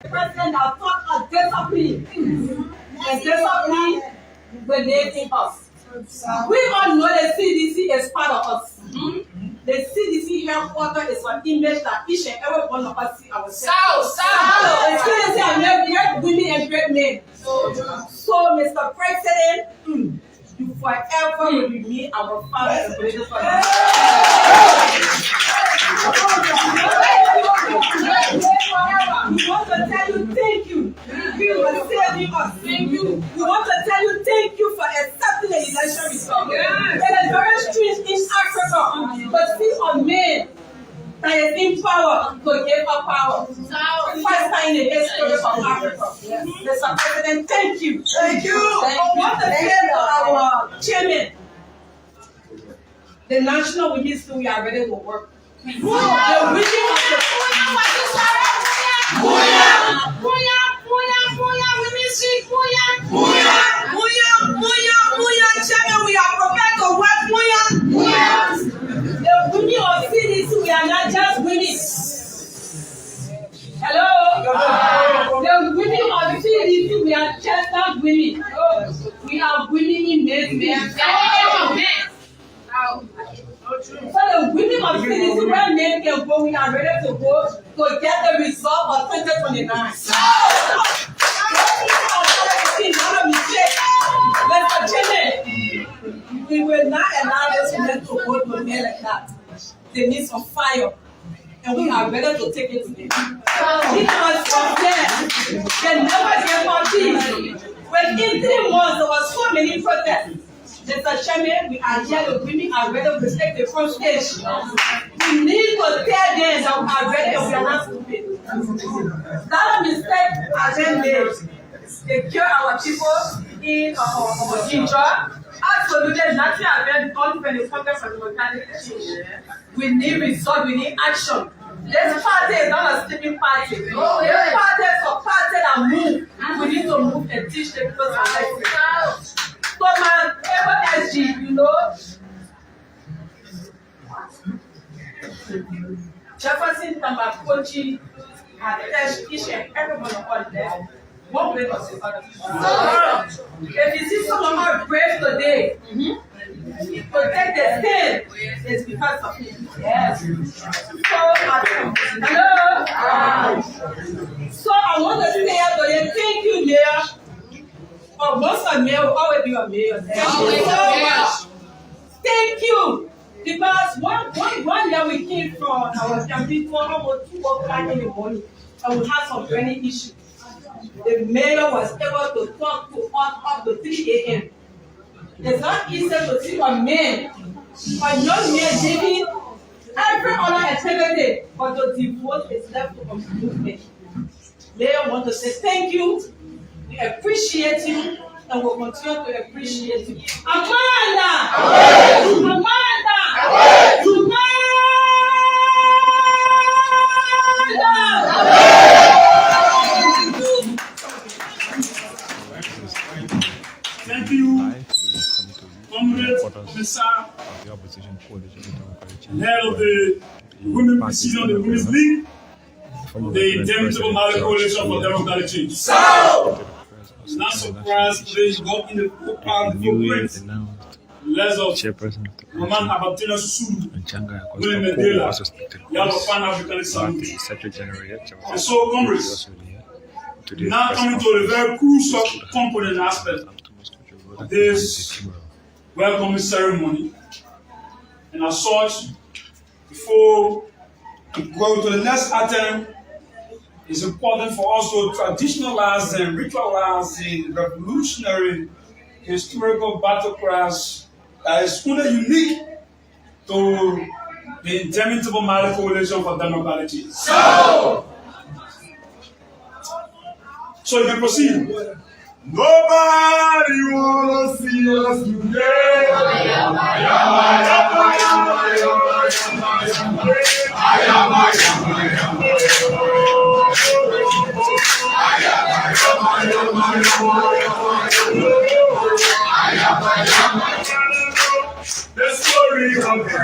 President that taught us discipline. And discipline will live in us. We all know the CDC is part of us. The CDC headquarters is an image that each and every one of us see ourselves. The CDC are made great women and great men. So, Mr. President, you forever will remain our father and greatest father. We want to tell you thank you. You for saving us. Thank you. We want to tell you thank you for accepting the election result. It is very strange in Africa to see a man that is in power to give up power. First time in the history of Africa. Mr. President, thank you. Thank you. I want to say to our chairman, the national women's school, we are ready to work. The women of the chairman, we are prepared to work. The women of cities, we are not just women. Hello? The women of cities, we are just not women. We are women in men. So the women of cities, where men can go, we are ready to go to get the result of 2029. Mr. Chairman, we will not allow this men to vote for men like that. They need some fire, and we are ready to take it to them. Because from there, they never get more peace. Within 3 months, there were so many protests. Mr. Chairman, we are here, the women are ready to take the front stage. We need to tell them that we are ready and we are not stupid. That mistake has been made. They kill our people in Ginger. Absolutely nothing has been done when it comes from the mechanic change. We need result, we need action. This party is not a sleeping party. This party is a party that moves. We need to move and teach the people to so man, SG, you know, Jefferson Tambakochi had touched each and every one of us there. One way or the other. If you see some of our brave today, to take the stand, it's because of him. Yes. So, hello. So I want to say today, thank you, Mayor. But once a mayor will always be a mayor. Thank you so much. Thank you. Because one year we came from our campaign for about 2 o'clock in the morning and we had some burning issues. The mayor was able to talk to us up to 3 a.m. It's not easy to see a man, a young man giving every other activity, but to devote his life to a movement. Mayor want to say thank you. We appreciate you and we'll continue to appreciate you. Amanda! Amanda! Thank you, Comrade Officer, head of the Women Precision, the Women's League, the Indomitable Mali Coalition for Democratic Change. So, I'm not surprised today you got in the football footprint. Less of Roman Abatina Susu, William Medela, Yellow Pan African Assembly. And so, comrades, now coming to a very crucial component aspect of this welcoming ceremony. And as such, before we go to the next item, it's important for us to traditionalize and ritualize the revolutionary historical battle cries that is only unique to the Indomitable Mali Coalition for Democratic Change. So you can proceed. Nobody wanna see us today. The story of the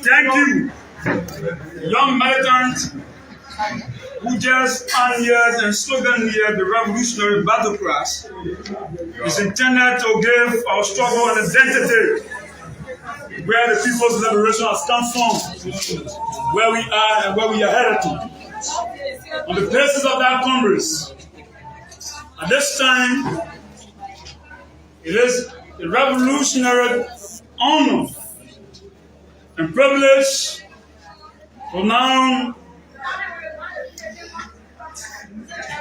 Thank you, young militants who just pioneered and slogan here the revolutionary battle cry is intended to give our struggle an identity where the people's liberation has come from, where we are and where we are headed to. On the basis of that Congress, at this time, it is a revolutionary honor and privilege to now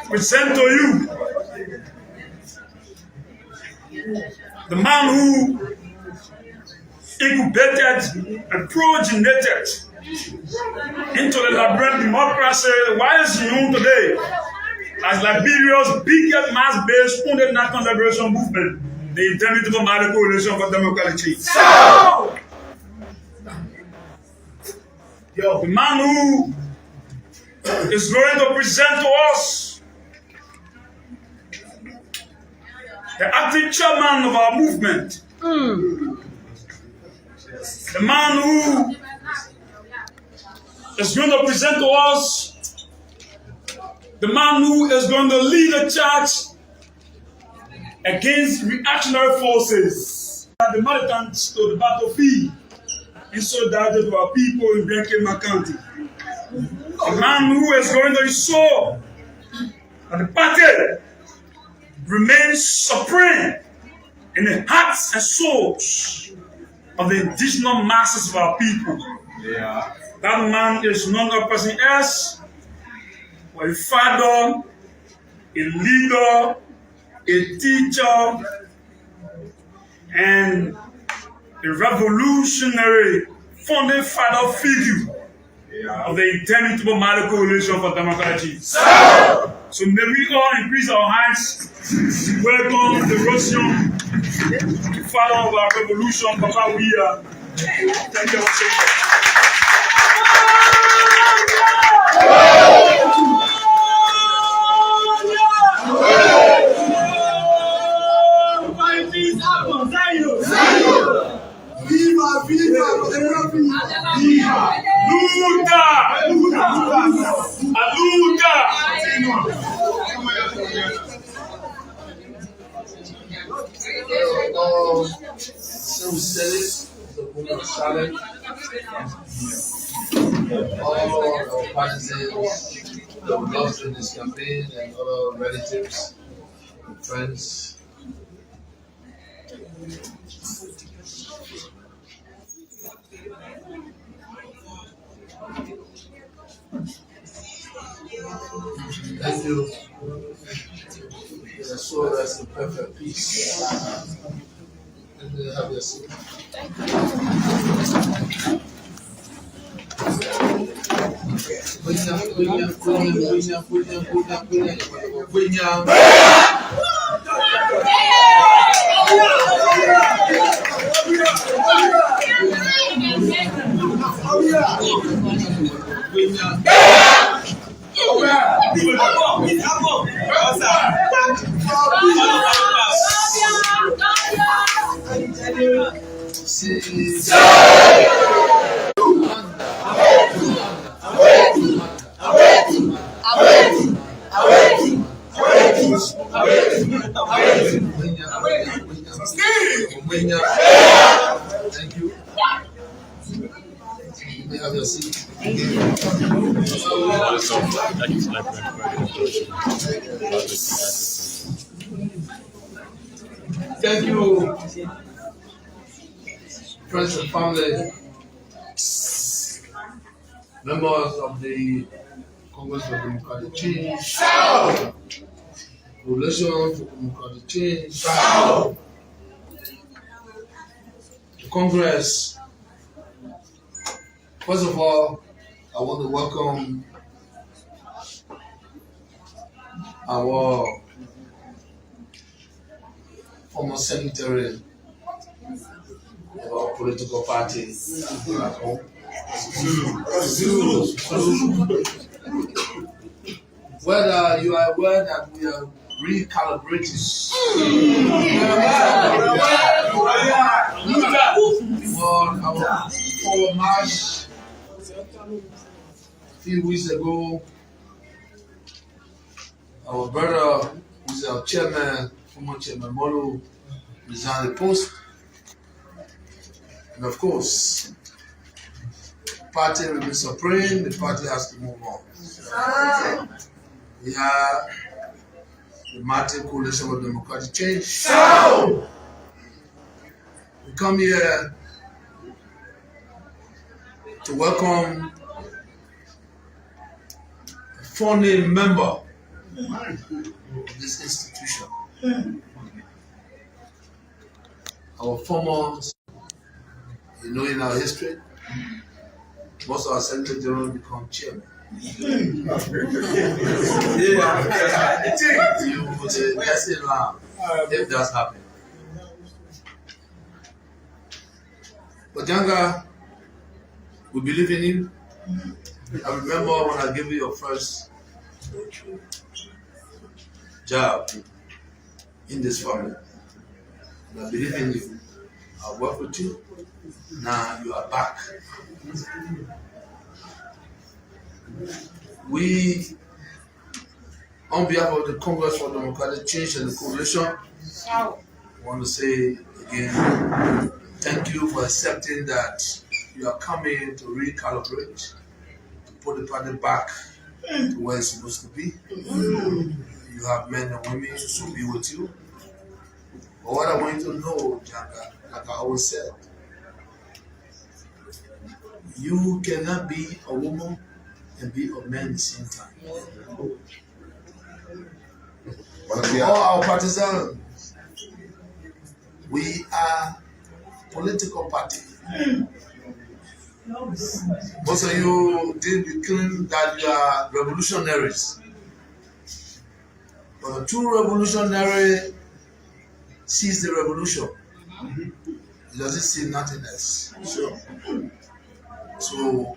present to you the man who incubated and progenited into the Liberian democracy. Why is he known today as Liberia's biggest mass-based wounded national liberation movement, the Indomitable Mali Coalition for Democratic Change? So, the man who is going to present to us the acting chairman of our movement, the man who is going to present to us, the man who is going to lead the charge against reactionary forces, the militants to the battlefield in solidarity with our people in Boakai County. A man who is going to ensure that the party remains supreme in the hearts and souls of the indigenous masses of our people. Yeah. That man is none other person else but a father, a leader, a teacher, and a revolutionary founding father figure of the Indomitable Mali Coalition for Democratic Change. So may we all increase our hands to welcome the Russian father of our revolution, Papa Wia. Thank you so much. All our partisans that we lost in this campaign and all our relatives and friends. Thank you. The soul rests in perfect peace. And have your seat. Romania. Thank you. You may have your seat. Thank you, friends and family, members of the Congress for Democratic Change, Coalition for Democratic Change, the Congress. First of all, I want to welcome our former secretary of our political party at home. Whether you are aware that we are recalibrating on our forward march a few weeks ago, our brother, who's our chairman, former chairman Molo, resigned the post. And of course, the party remains supreme, the party has to move on. We have the Martin Coalition for Democratic Change. We come here to welcome a founding member of this institution. Our former, in our history, most of our Secretary General become chairman. You would say, yes, if that's happening. But Janga, we believe in you. I remember when I gave you your first job in this family. And I believe in you. I'll work with you. Now you are back. We, on behalf of the Congress for Democratic Change and the Coalition, want to say again, thank you for accepting that you are coming to recalibrate, to put the party back to where it's supposed to be. You have men and women who will be with you. But what I want you to know, Janga, like I always said, you cannot be a woman and be a man at the same time. All our partisans, we are political party. Most of you didn't claim that you are revolutionaries. But a true revolutionary sees the revolution. He doesn't see nothing else. So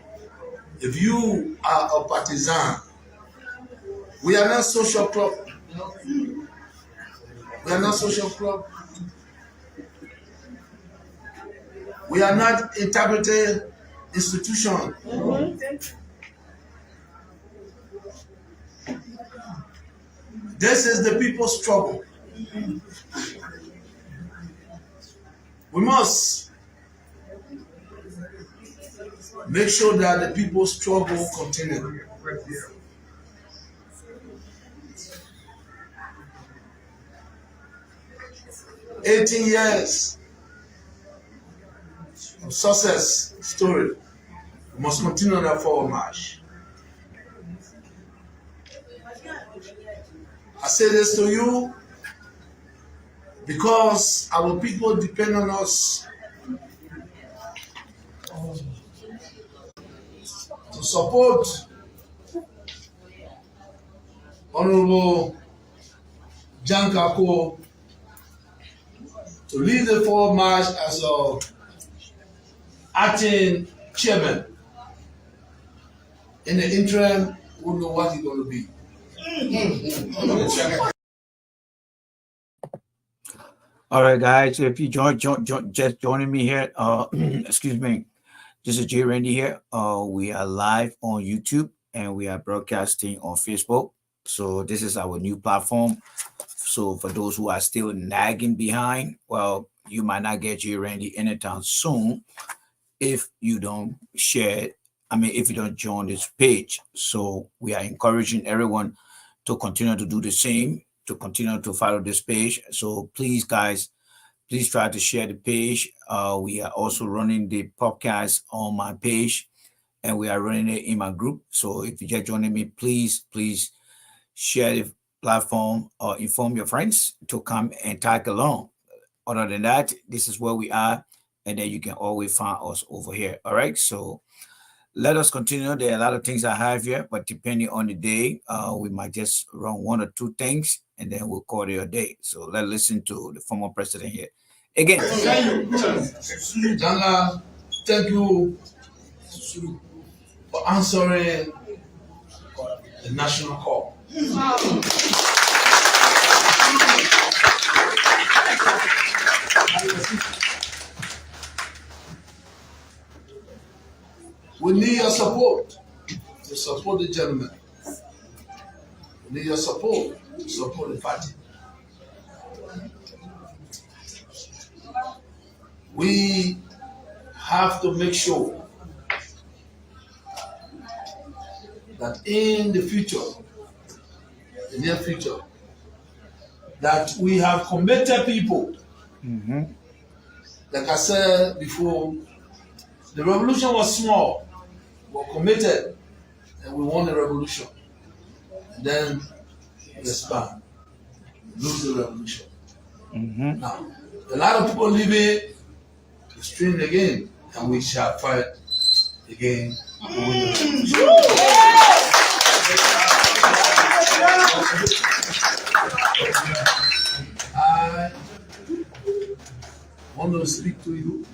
if you are a partisan, we are not social club. We are not social club. We are not integrity institution. This is the people's struggle. We must make sure that the people's struggle continues. 18 years of success story. We must continue on that forward march. I say this to you because our people depend on us to support Honorable Jan Kako to lead the forward march as a acting chairman. In the interim, we don't know what he's going to be. All right, guys. If you just joining me here, excuse me, this is J Randy here. We are live on YouTube and we are broadcasting on Facebook. So this is our new platform. So for those who are still nagging behind, well, you might not get J Randy anytime soon if you don't share it. I mean, if you don't join this page. So we are encouraging everyone to continue to do the same, to continue to follow this page. So please, guys, please try to share the page. We are also running the podcast on my page, and we are running it in my group. So if you just joining me, please share the platform or inform your friends to come and tag along. Other than that, this is where we are, and then you can always find us over here. All right. So let us continue. There are a lot of things I have here, but depending on the day, we might just run one or two things, and then we'll call it a day. So let's listen to the former president here again. Janga, thank you for answering the national call. We need your support to support the gentleman. We need your support to support the party. We have to make sure that in the future, the near future, that we have committed people. Like I said before, the revolution was small. We were committed and we won the revolution. And then we expand, lose the revolution. Now, a lot of people leaving the stream again, and we shall fight again to win the revolution. I want to speak to you.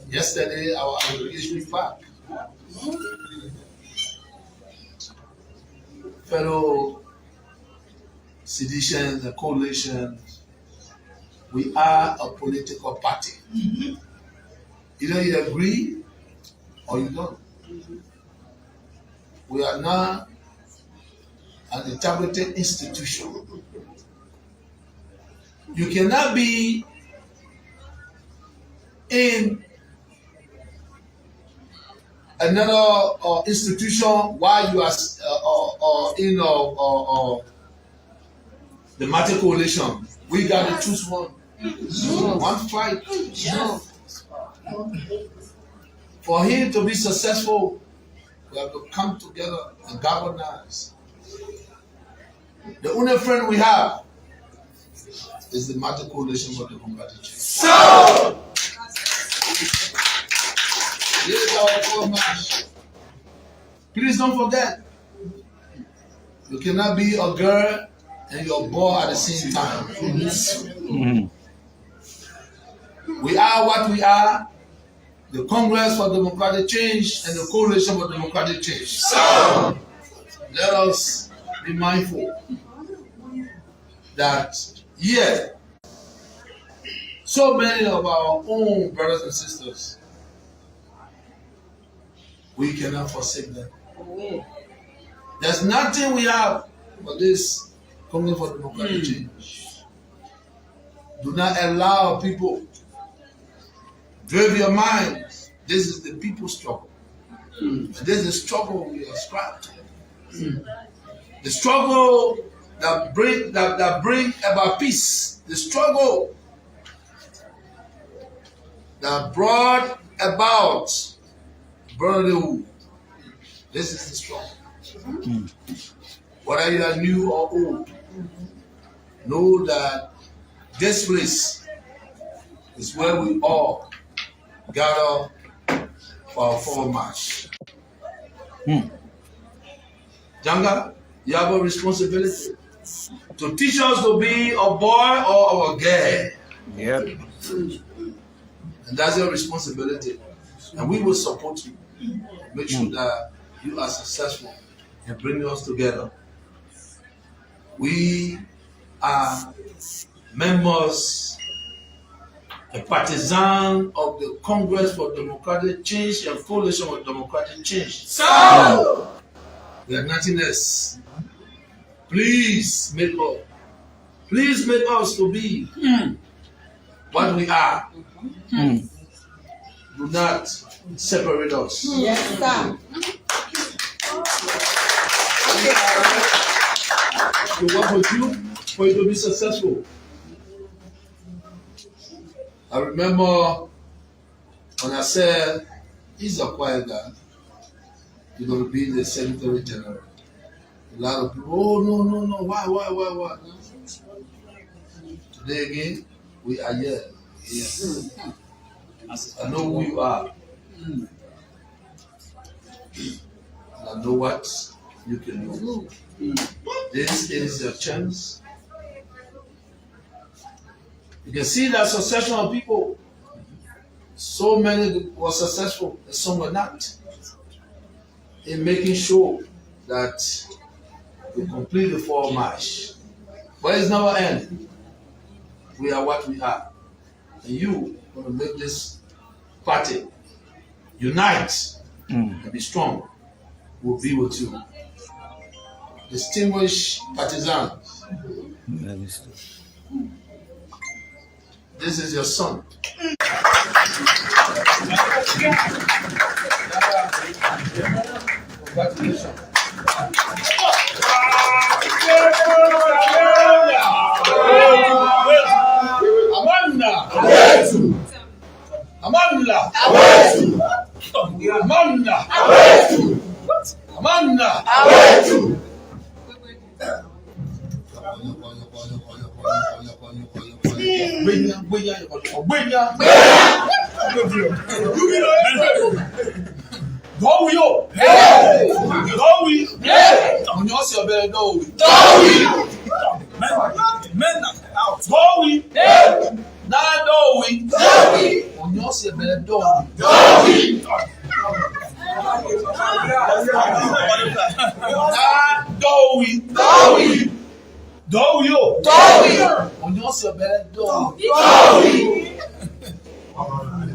Yesterday, our congregation back. Fellow seditions and coalitions, we are a political party. Either you agree or you don't. We are not an integrated institution. You cannot be in another institution while you are in the Martin coalition. We got to choose one. One fight. For him to be successful, we have to come together and galvanize. The only friend we have is the Martin coalition for the Democratic Change. So, this is our core match. Please don't forget, you cannot be a girl and you're a boy at the same time. We are what we are, the Congress for Democratic Change and the Coalition for Democratic Change. So, let us be mindful that so many of our own brothers and sisters, we cannot forsake them. There's nothing we have for this Congress for Democratic Change. Do not allow people drive your mind. This is the people's struggle. And this is the struggle we ascribe to. The struggle that bring about peace. The struggle that brought about brotherhood. This is the struggle. Whether you are new or old, know that this place is where we all gather for our forward march. Janga, you have a responsibility to teach us to be a boy or a girl. Yep. And that's your responsibility. And we will support you. Make sure that you are successful in bringing us together. We are members and partisans of the Congress for Democratic Change and Coalition for Democratic Change. So, we are nothing else. Please make us to be what we are. Do not separate us. Yes, sir. We work with you for you to be successful. I remember when I said, he's a quiet guy. You're going to be the Secretary General. A lot of people, oh, no. Why? Today again, we are here. Yes. I know who you are. And I know what you can do. This is your chance. You can see that succession of people. So many were successful and some were not. In making sure that we complete the 4 march. But it's never end. We are what we are. And you are going to make this party unite and be strong. We'll be with you. Distinguished partisans, this is your son. Congratulations.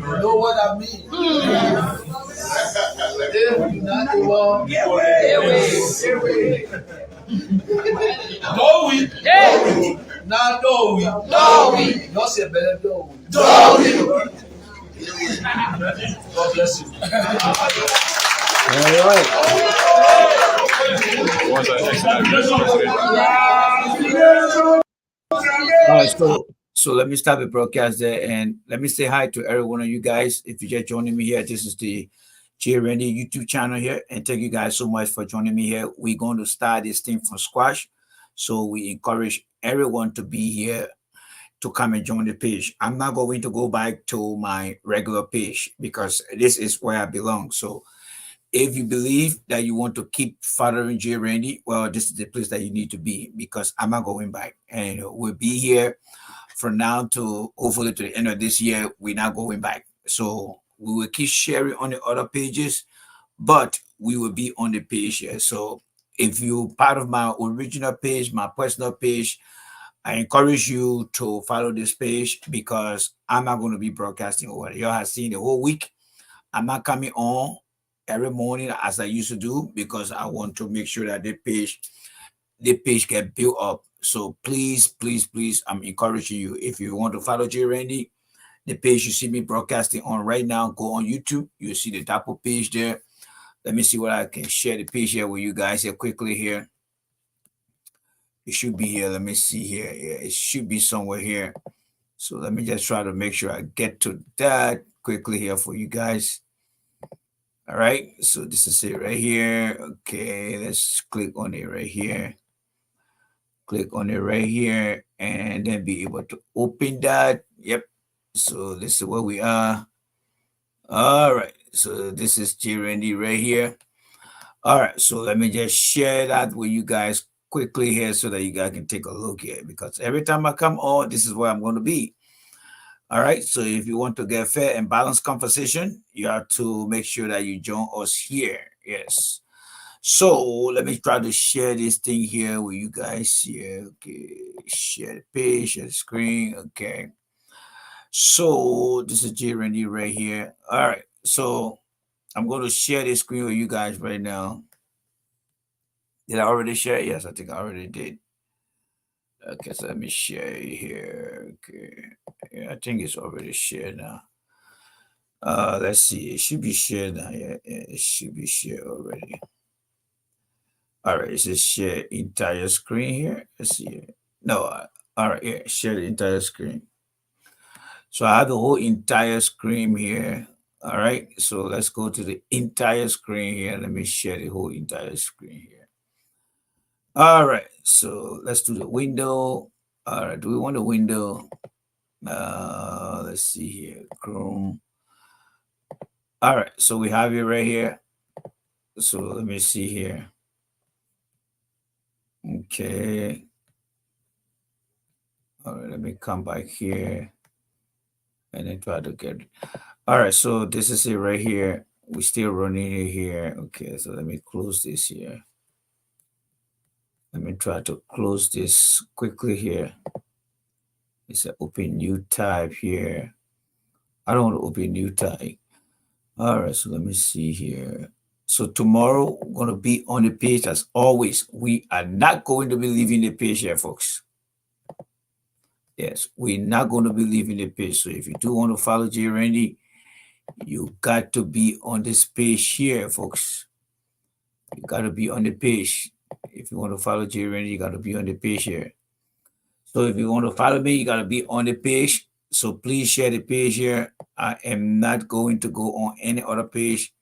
You know what I mean? If you not well, get away. Do we? Now do we? You say better do we? God bless you. All right. All right, so let me stop the broadcast there and let me say hi to every one of you guys. If you're just joining me here, this is the J Randy YouTube channel here, and thank you guys so much for joining me here. We're going to start this thing from scratch, so we encourage everyone to be here to come and join the page. I'm not going to go back to my regular page because this is where I belong. So if you believe that you want to keep following J Randy, well, this is the place that you need to be, because I'm not going back, and we'll be here from now to hopefully to the end of this year. We're not going back. So we will keep sharing on the other pages, but we will be on the page here. So if you're part of my original page, my personal page, I encourage you to follow this page, because I'm not going to be broadcasting over. Y'all have seen the whole week. I'm not coming on every morning as I used to do, because I want to make sure that the page get built up. So please, I'm encouraging you. If you want to follow J Randy, the page you see me broadcasting on right now, go on YouTube. You'll see the top of page there. Let me see what I can share the page here with you guys here quickly here. It should be here. Let me see here. Yeah, it should be somewhere here. So let me just try to make sure I get to that quickly here for you guys. All right. So this is it right here. Okay. Let's click on it right here. Click on it right here and then be able to open that. Yep. So this is where we are. All right. So this is J Randy right here. All right. So let me just share that with you guys quickly here so that you guys can take a look here, because every time I come on, this is where I'm going to be. All right. So if you want to get fair and balanced conversation, you have to make sure that you join us here. Yes. So let me try to share this thing here with you guys here. Okay. Share the page, share the screen. Okay. So this is J Randy right here. All right. So I'm going to share this screen with you guys right now. Did I already share? Yes, I think I already did. Okay, so let me share it here. Okay, yeah, I think it's already shared now. Let's see. It should be shared now. Yeah, it should be shared already. All right, it says share entire screen here. Let's see. No, all right, yeah, share the entire screen. So I have the whole entire screen here. All right, so let's go to the entire screen here. Let me share the whole entire screen here. All right, so let's do the window. All right, do we want a window? Let's see here, Chrome. All right, so we have it right here. So let me see here. Okay. All right, let me come back here and then try to get it. All right, so this is it right here. We're still running it here. Okay, so let me close this here. Let me try to close this quickly here. It's an open new tab here. I don't want to open new tab. All right, so let me see here. So tomorrow we're going to be on the page as always. We are not going to be leaving the page here, folks. Yes, we're not going to be leaving the page. So if you do want to follow J. Randy, you got to be on this page here, folks. You got to be on the page. If you want to follow J. Randy, you got to be on the page here. So if you want to follow me, you got to be on the page. So please share the page here. I am not going to go on any other page,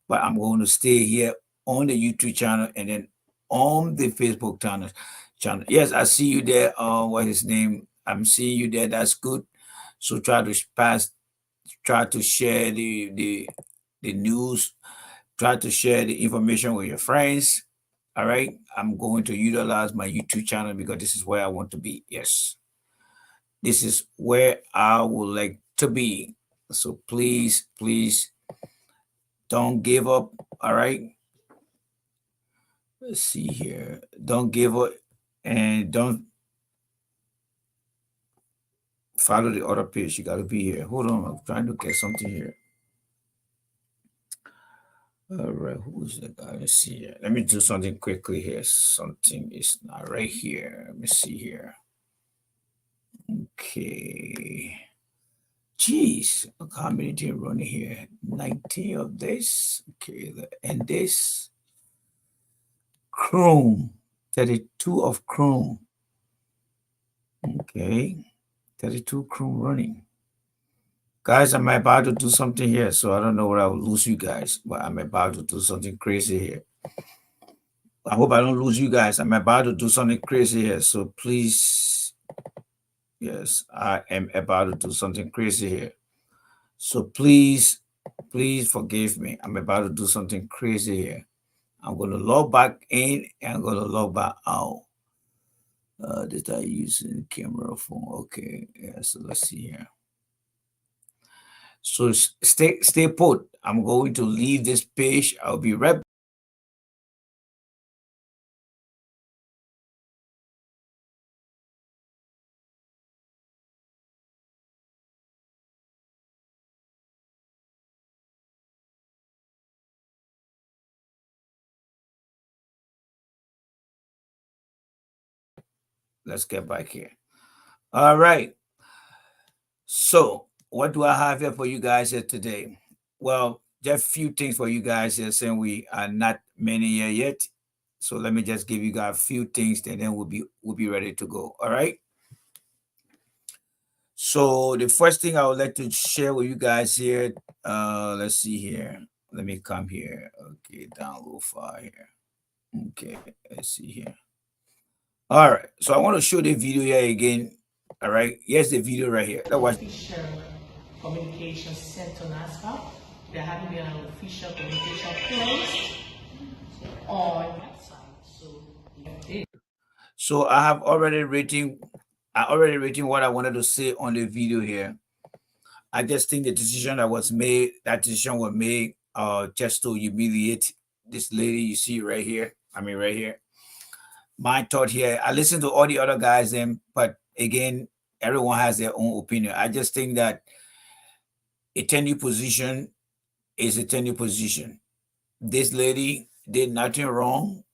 but I'm going to stay here on the YouTube channel and then on the Facebook channel. Yes, I see you there. What's his name? I'm seeing you there. That's good. So try to share the news. Try to share the information with your friends. All right. I'm going to utilize my YouTube channel because this is where I want to be. Yes. This is where I would like to be. So please, please don't give up. All right. Let's see here. Don't give up and don't follow the other page. You got to be here. Hold on. I'm trying to get something here. All right. Who's the guy? Let's see here. Let me do something quickly here. Something is not right here. Let me see here. Okay. Jeez, look how many things running here. 19 of this. Okay, and this. Chrome. 32 of Chrome. Okay. 32 Chrome running. Guys, I'm about to do something here, so I don't know where I will lose you guys, but I'm about to do something crazy here. I hope I don't lose you guys. I'm about to do something crazy here, so please. Yes, I am about to do something crazy here. So please forgive me. I'm about to do something crazy here. I'm going to log back in and I'm going to log back out. Did I use a camera phone? Okay, yeah, so let's see here. So stay put. I'm going to leave this page. I'll be right back. Let's get back here. All right. So what do I have here for you guys here today? Well, just a few things for you guys here, saying we are not many here yet. So let me just give you guys a few things, and then we'll be ready to go. All right. So the first thing I would like to share with you guys here, let's see here. Let me come here. Okay, download file here. Okay, let's see here. All right, so I want to show the video here again. All right, here's the video right here. Let's watch. Official communication center NASPA. There having been an official communication placed on website. So I already written what I wanted to say on the video here. I just think the decision that was made just to humiliate this lady you see right here. I mean, right here. My thought here, I listened to all the other guys, but again, everyone has their own opinion. I just think that a tenure position is a tenure position. This lady did nothing wrong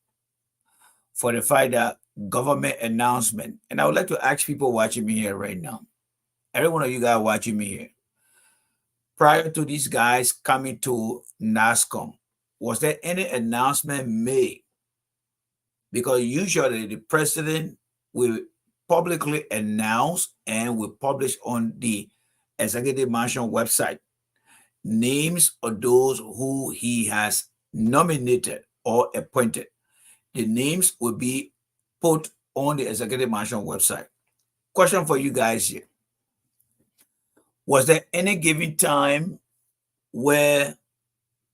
for the fact that government announcement. And I would like to ask people watching me here right now, every one of you guys watching me here, prior to these guys coming to NASCOM, was there any announcement made? Because usually the president will publicly announce and will publish on the executive mansion website names of those who he has nominated or appointed. The names will be put on the executive mansion website. Question for you guys here. Was there any given time where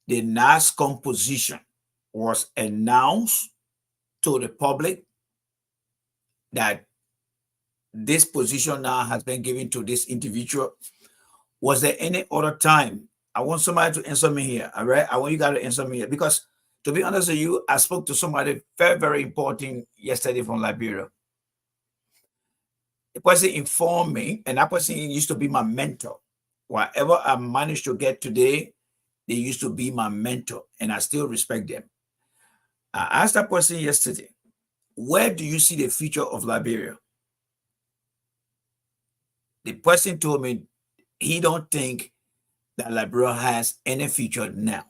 the NASCOM position was announced to the public that this position now has been given to this individual? Was there any other time? I want somebody to answer me here. All right. I want you guys to answer me here because, to be honest with you, I spoke to somebody very, very important yesterday from Liberia. The person informed me, and that person used to be my mentor. Whatever I managed to get today, they used to be my mentor, and I still respect them. I asked that person yesterday, where do you see the future of Liberia? The person told me he don't think that Liberia has any future now.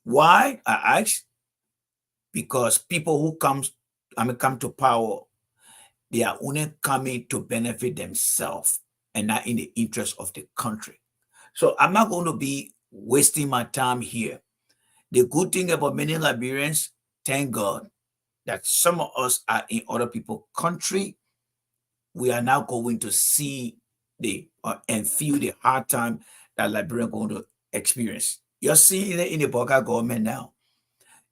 Why? I asked. Because people who come to power, they are only coming to benefit themselves and not in the interest of the country. So I'm not going to be wasting my time here. The good thing about many Liberians, thank God, that some of us are in other people's country. We are now going to see and feel the hard time that Liberians are going to experience. You're seeing it in the Boakai government now.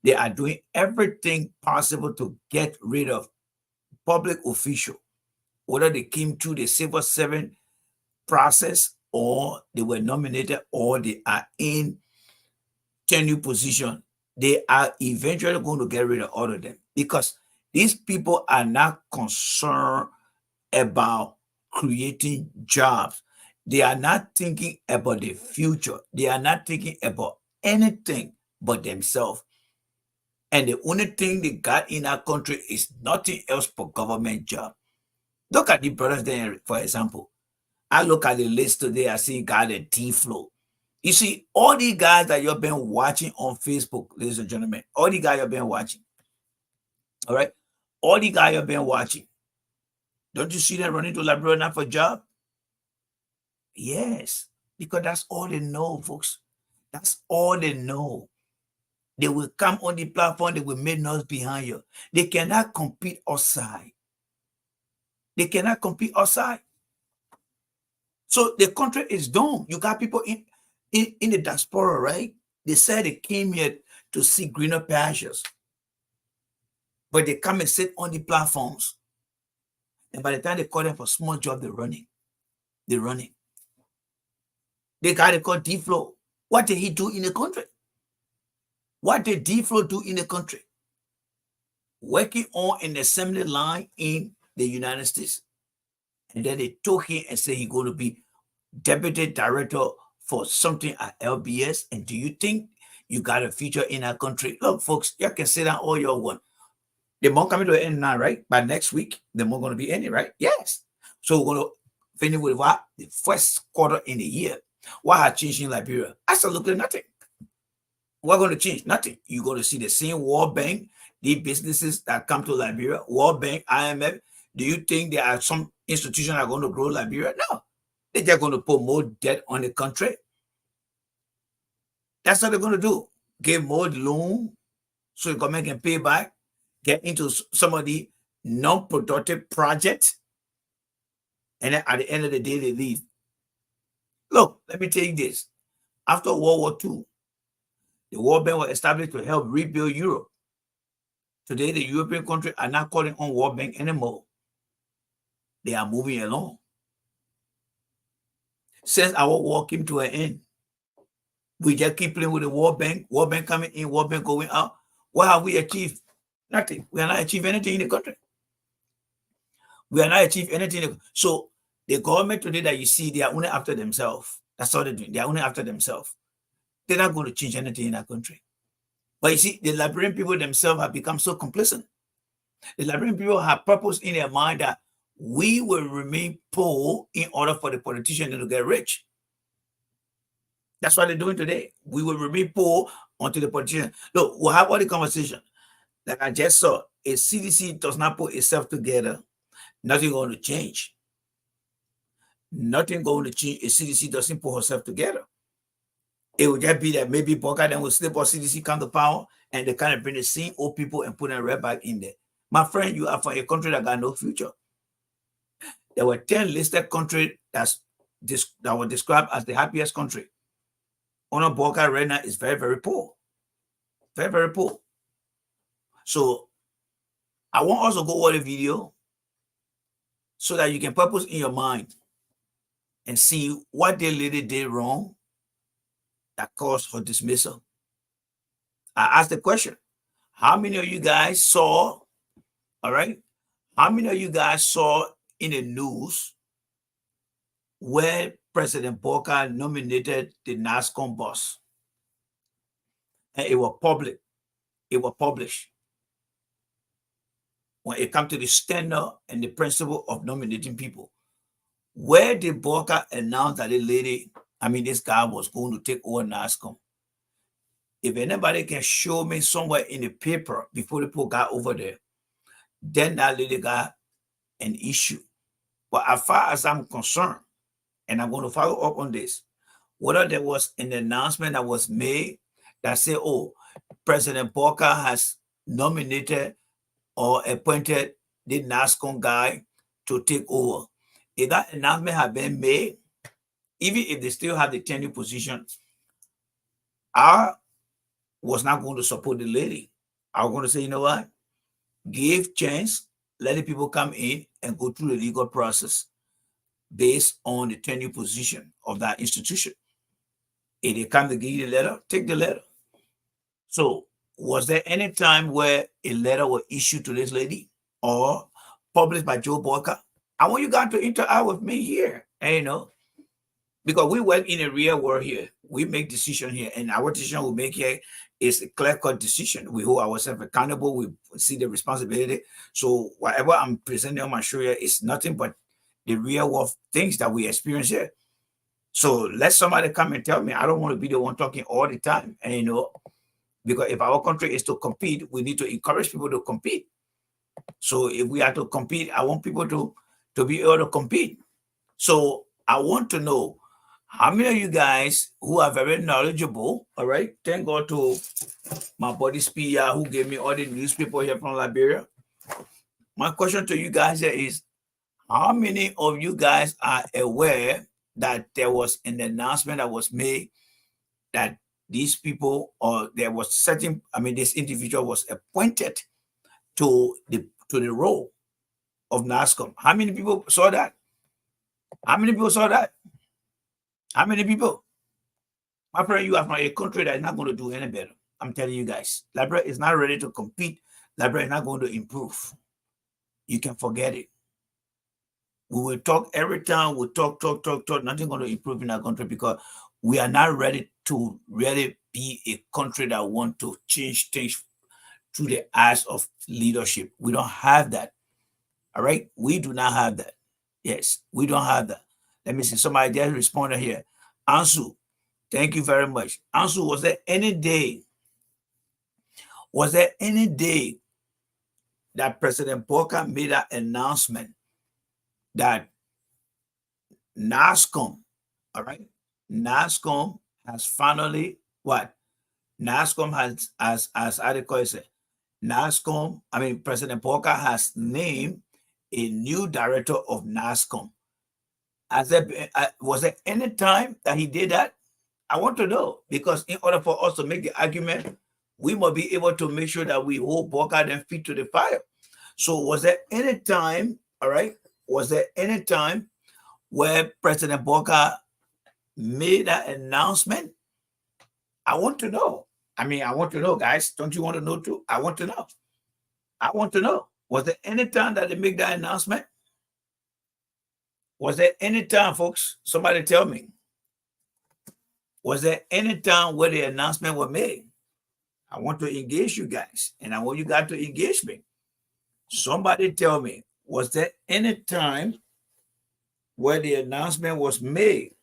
They are doing everything possible to get rid of public officials, whether they came through the civil servant process or they were nominated or they are in tenure position. They are eventually going to get rid of all of them because these people are not concerned about creating jobs. They are not thinking about the future. They are not thinking about anything but themselves. And the only thing they got in our country is nothing else but government job. Look at the brothers there, for example. I look at the list today, I see God and T-Flow. You see, all the guys that you've been watching on Facebook, ladies and gentlemen, all the guys you've been watching, all right? All the guys you've been watching, don't you see them running to Liberia now for a job? Yes, because that's all they know, folks. That's all they know. They will come on the platform, they will make noise behind you. They cannot compete outside. They cannot compete outside. So the country is doomed. You got people in the diaspora, right? They said they came here to see greener pastures. But they come and sit on the platforms. And by the time they call them for small job, they're running. They're running. They got to call D-Flow. What did he do in the country? What did D-Flow do in the country? Working on an assembly line in the United States. And then they took him and said he's going to be deputy director for something at LBS. And do you think you got a future in our country? Look, folks, you can say that all you want. The month coming to an end now, right? By next week, the month going to be ending, right? Yes. So we're going to finish with what? The first quarter in the year. What has changed in Liberia? Absolutely nothing. We're going to change nothing. You're going to see the same World Bank, the businesses that come to Liberia, World Bank, IMF. Do you think there are some institutions that are going to grow Liberia? No. They're just going to put more debt on the country. That's what they're going to do. Give more loan so the government can pay back, get into some of the non-productive projects, and then at the end of the day, they leave. Look, let me tell you this. After World War II, the World Bank was established to help rebuild Europe. Today, the European countries are not calling on World Bank anymore. They are moving along. Since our war came to an end, we just keep playing with the World Bank coming in, World Bank going out. What have we achieved? Nothing. We are not achieving anything in the country. We are not achieving anything. So the government today that you see, they are only after themselves. That's all they're doing. They are only after themselves. They're not going to change anything in our country. But you see, the Liberian people themselves have become so complacent. The Liberian people have purpose in their mind that we will remain poor in order for the politician to get rich. That's what they're doing today. We will remain poor until the politician. Look, we'll have all the conversation. Like I just saw, if CDC does not put itself together, nothing going to change. Nothing going to change if CDC doesn't put herself together. It would just be that maybe Boakai then will slip or CDC come to power and they kind of bring the same old people and put them right back in there. My friend, you are from a country that got no future. There were 10 listed countries that were described as the happiest country. Honor Boakai right now is very, very poor. Very, very poor. So I want us to go over the video so that you can purpose in your mind and see what the lady did wrong that caused her dismissal. I asked the question, how many of you guys saw, all right, how many of you guys saw in the news where President Boakai nominated the NASCOM boss? And it was public. It was published. When it comes to the standard and the principle of nominating people, where did Boakai announce that this guy was going to take over NASCOM? If anybody can show me somewhere in the paper before the people got over there, then that lady got an issue. But as far as I'm concerned, and I'm going to follow up on this, whether there was an announcement that was made that said, oh, President Boakai has nominated or appointed the NASCOM guy to take over. If that announcement had been made, even if they still have the tenure position, I was not going to support the lady. I was going to say, you know what? Give chance, let the people come in and go through the legal process based on the tenure position of that institution. If they come to give you the letter, take the letter. So was there any time where a letter was issued to this lady or published by Joe Boakai? I want you guys to interact with me here, and, because we work in a real world here. We make decisions here, and our decision we make here is a clear-cut decision. We hold ourselves accountable. We see the responsibility. So whatever I'm presenting on my show here is nothing but the real world things that we experience here. So let somebody come and tell me. I don't want to be the one talking all the time, and because if our country is to compete, we need to encourage people to compete. So if we are to compete, I want people to be able to compete. So I want to know how many of you guys who are very knowledgeable, all right? Thank God to my buddy Spia who gave me all the newspaper here from Liberia. My question to you guys here is, how many of you guys are aware that there was an announcement that was made that these people, or there was certain, this individual was appointed to the role of NASCOM? How many people saw that? How many people saw that? How many people? My friend, you are from a country that is not going to do any better. I'm telling you guys. Liberia is not ready to compete. Liberia is not going to improve. You can forget it. We will talk every time. We talk. Nothing going to improve in our country because we are not ready to really be a country that want to change things through the eyes of leadership. We don't have that. All right? We do not have that. Yes, we don't have that. Let me see. Somebody just responded here. Ansu, thank you very much. Ansu, was there any day that President Boakai made an announcement that NASCOM, all right, NASCOM has finally what? NASCOM has how do you call it? NASCOM, President Boakai has named a new director of NASCOM. Was there any time that he did that? I want to know, because in order for us to make the argument, we must be able to make sure that we hold Boakai and feet to the fire. So was there any time, all right, was there any time where President Boakai made that announcement? I want to know. I want to know, guys. Don't you want to know too? I want to know. I want to know. Was there any time that they make that announcement? Was there any time, folks? Somebody tell me. Was there any time where the announcement was made? I want to engage you guys, and I want you guys to engage me. Somebody tell me, was there any time where the announcement was made?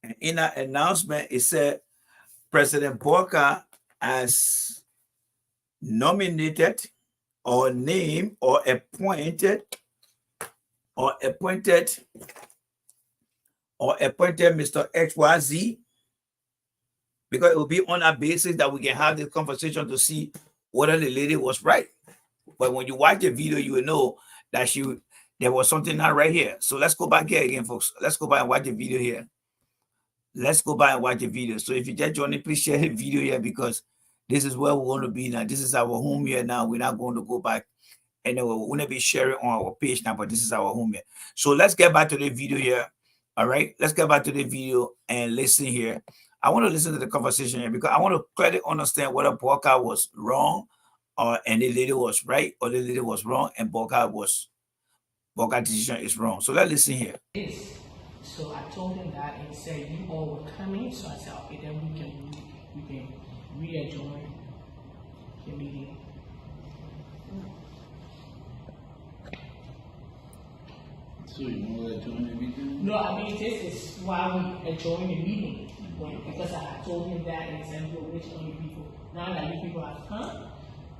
And in that announcement, it said President Boakai has nominated or named or appointed Mr. XYZ, because it will be on that basis that we can have this conversation to see whether the lady was right. But when you watch the video, you will know that there was something not right here. So let's go back here again, folks. Let's go back and watch the video here. Let's go back and watch the video. So if you just joined, please share the video here, because this is where we're going to be now. This is our home here now. We're not going to go back. And we're going to be sharing on our page now, but this is our home here. So let's get back to the video here. All right, let's get back to the video and listen here. I want to listen to the conversation here because I want to clearly understand whether Boakai was wrong and the lady was right, or the lady was wrong and Boakai decision is wrong. So let's listen here. So I told him that, and he said you all were coming. So I said, okay, then we can re-adjourn the meeting. So you want to adjourn the meeting? No, I mean this is why we adjourn the meeting, because I told him that, and said we'll wait on you people. Now that you people have come,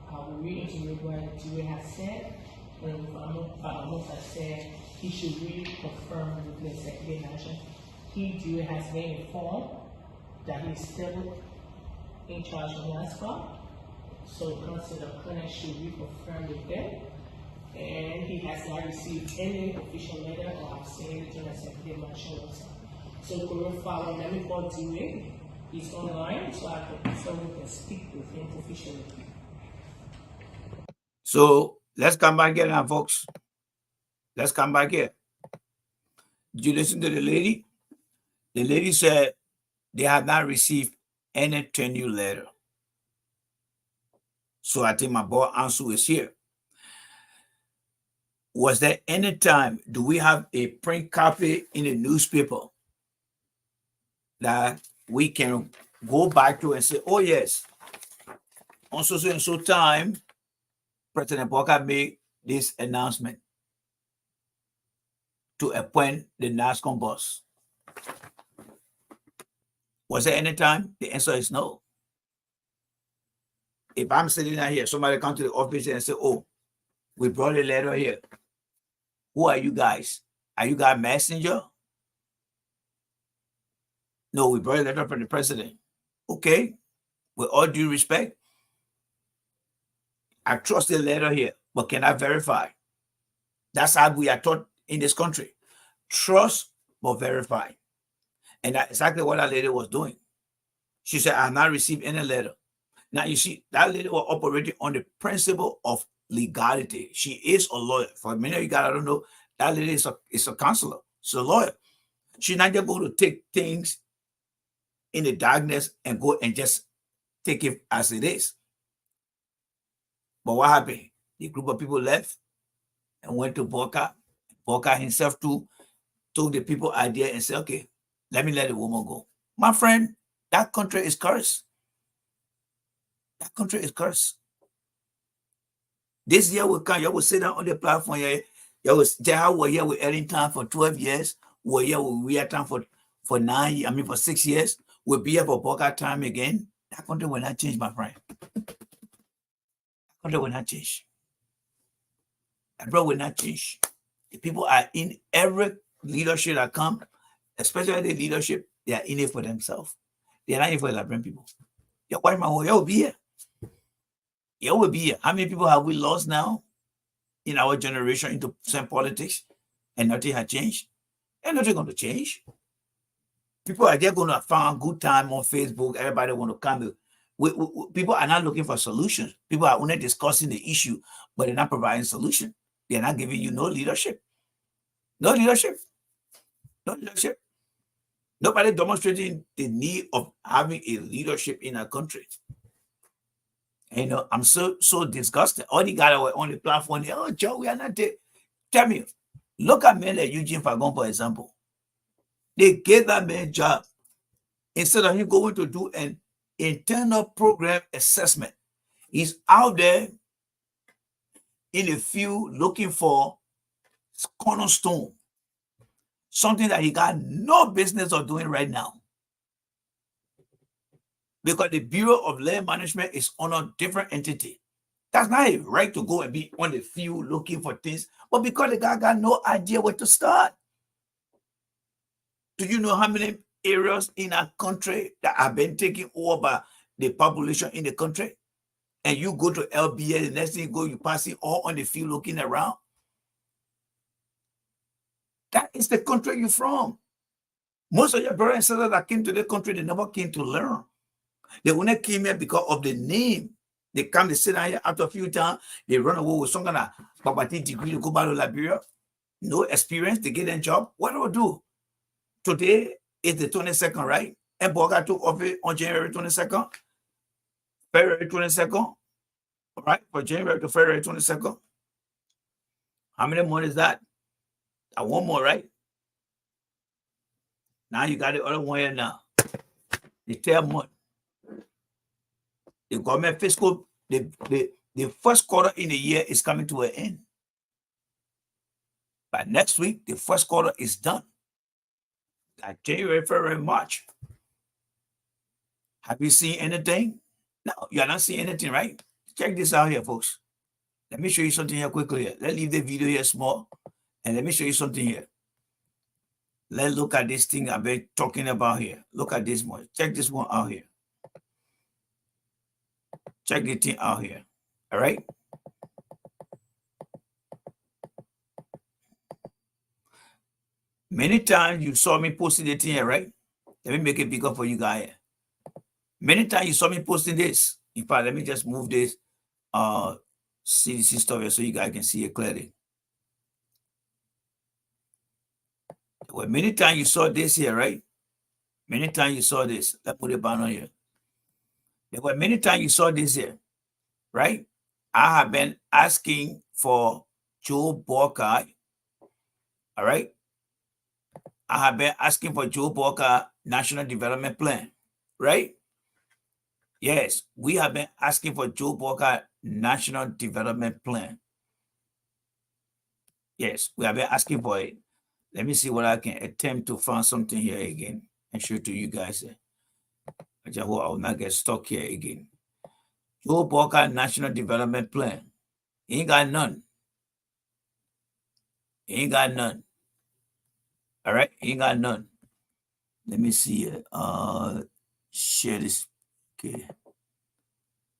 I will reiterate what Dewey has said. When Father has said he should reconfirm with the Secretary Nation. Dewey has been informed that he's still in charge of NASPA. So Councilor Connect should reconfirm with them. And he has not received any official letter or I've seen it to the Secretary Nation website. So going forward, let me call Dewey. He's online, so we can speak with him officially. So let's come back here now, folks. Let's come back here. Did you listen to the lady? The lady said they have not received any tenure letter. So I think my boy Ansu is here. Was there any time, do we have a print copy in the newspaper that we can go back to and say, oh yes, on so and so time, President Boakai made this announcement to appoint the NASCOM boss? Was there any time? The answer is no. If I'm sitting out here, somebody come to the office and say, oh, we brought a letter here. Who are you guys? Are you guys messenger? No, we brought a letter from the president. Okay, with all due respect, I trust the letter here, but can I verify? That's how we are taught in this country. Trust, but verify. And that's exactly what that lady was doing. She said, I have not received any letter. Now, you see, that lady was operating on the principle of legality. She is a lawyer. For many of you guys, I don't know, that lady is a counselor. She's a lawyer. She's not just going to take things in the darkness and go and just take it as it is. But what happened? The group of people left and went to Boakai. Boakai himself too took the people idea and said, okay, let me let the woman go. My friend, that country is cursed. That country is cursed. This year will come, you will sit down on the platform here. You will say how we're here with Ellington for 12 years. We're here with Weird Time for 6 years. We'll be here for Boakai time again. That country will not change, my friend. That country will not change. That brother will not change. The people are in every leadership that come, especially the leadership, they are in it for themselves. They are not in it for the Liberian people. You will be here. You will be here. How many people have we lost now in our generation into some politics and nothing has changed? And nothing going to change. People are just going to find a good time on Facebook. Everybody want to come. People are not looking for solutions. People are only discussing the issue, but they're not providing solution. They're not giving you no leadership. No leadership. No leadership. Nobody demonstrating the need of having a leadership in our country. And, you know, I'm so disgusted. All the guys that were on the platform, they, oh, Joe, we are not there. Tell me, look at men like Eugene Fagon, for example. They gave that man a job. Instead of him going to do an internal program assessment, he's out there in the field looking for cornerstone, something that he got no business of doing right now. Because the Bureau of Land Management is on a different entity. That's not a right to go and be on the field looking for things, but because the guy got no idea where to start. Do you know how many areas in our country that have been taken over by the population in the country? And you go to LBA, the next thing you go, you pass it all on the field looking around. That is the country you're from. Most of your brothers and sisters that came to the country, they never came to learn. They only came here because of the name. They come, they sit down here after a few times, they run away with some kind of Babati degree to go back to Liberia. No experience, they get a job. What do I do? Today is the 22nd, right? And Boakai took office on January 22nd, February 22nd, right? For January to February 22nd. How many months is that? One more, right? Now you got the other one here now. The 10th month. The government fiscal, the first quarter in the year is coming to an end. By next week, the first quarter is done. Like January, February, March. Have you seen anything? No, you are not seeing anything, right? Check this out here, folks. Let me show you something here quickly. Here. Let's leave the video here small, and let me show you something here. Let's look at this thing I've been talking about here. Look at this one. Check this one out here. Check the thing out here. All right. Many times you saw me posting the thing here, right? Let me make it bigger for you guys. Many times you saw me posting this. In fact, let me just move this CDC stuff here so you guys can see it clearly. Well, many times you saw this here, right? Many times you saw this. Let's put it back on here. There were many times you saw this here, right? I have been asking for Joe Boakai, all right? I have been asking for Joe Boakai National Development Plan, right? Yes, we have been asking for Joe Boakai National Development Plan. Yes, we have been asking for it. Let me see what I can attempt to find something here again and show to you guys. I just hope I will not get stuck here again. Joe Boakai National Development Plan. He ain't got none. He ain't got none. All right, he ain't got none. Let me see it. Share this. Okay.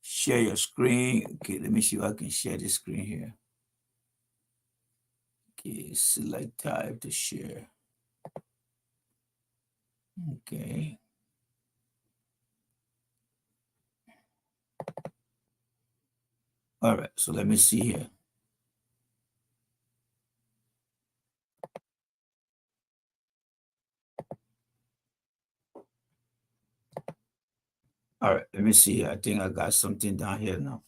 Share your screen. Okay, let me see if I can share the screen here. Okay, select type to share. Okay. All right, so let me see here. All right, let me see. I think I got something down here now.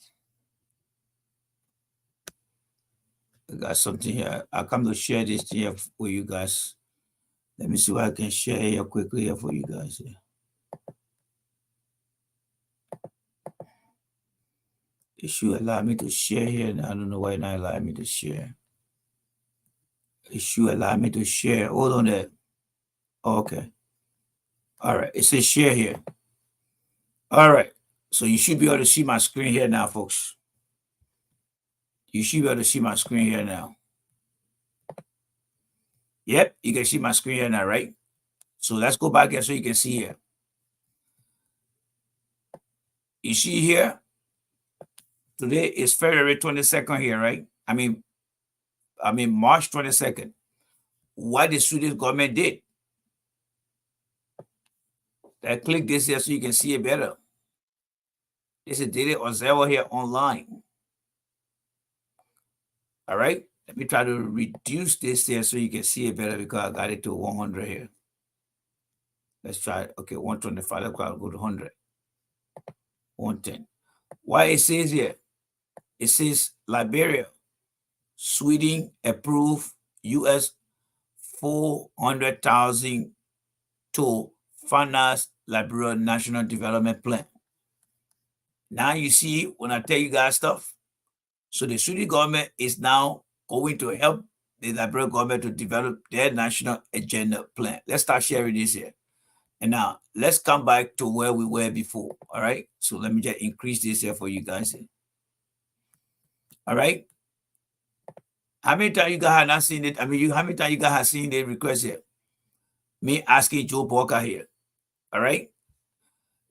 I got something here. I come to share this here for you guys. Let me see what I can share here quickly here for you guys here. It should allow me to share here. I don't know why it's not allowing me to share. It should allow me to share. Hold on there. Okay. All right. It says share here. All right. So you should be able to see my screen here now, folks. You should be able to see my screen here now. Yep, you can see my screen here now, right? So let's go back here so you can see here. You see here, today is February 22nd here, right? I mean March 22nd. What the Swedish government did. I click this here so you can see it better. This is daily observer here online. All right. Let me try to reduce this here so you can see it better because I got it to 100 here. Let's try it. Okay, 125. Let's go to 100. 110. Why it says here? It says Liberia, Sweden approved US 400,000 to finance Liberia National Development Plan. Now you see when I tell you guys stuff, So the Swedish government is now going to help the Liberian government to develop their national agenda plan. Let's start sharing this here. And now let's come back to where we were before. All right. So let me just increase this here for you guys. All right. How many times you guys have not seen it? I mean, how many times you guys have seen the request here? Me asking Joe Boakai here. All right.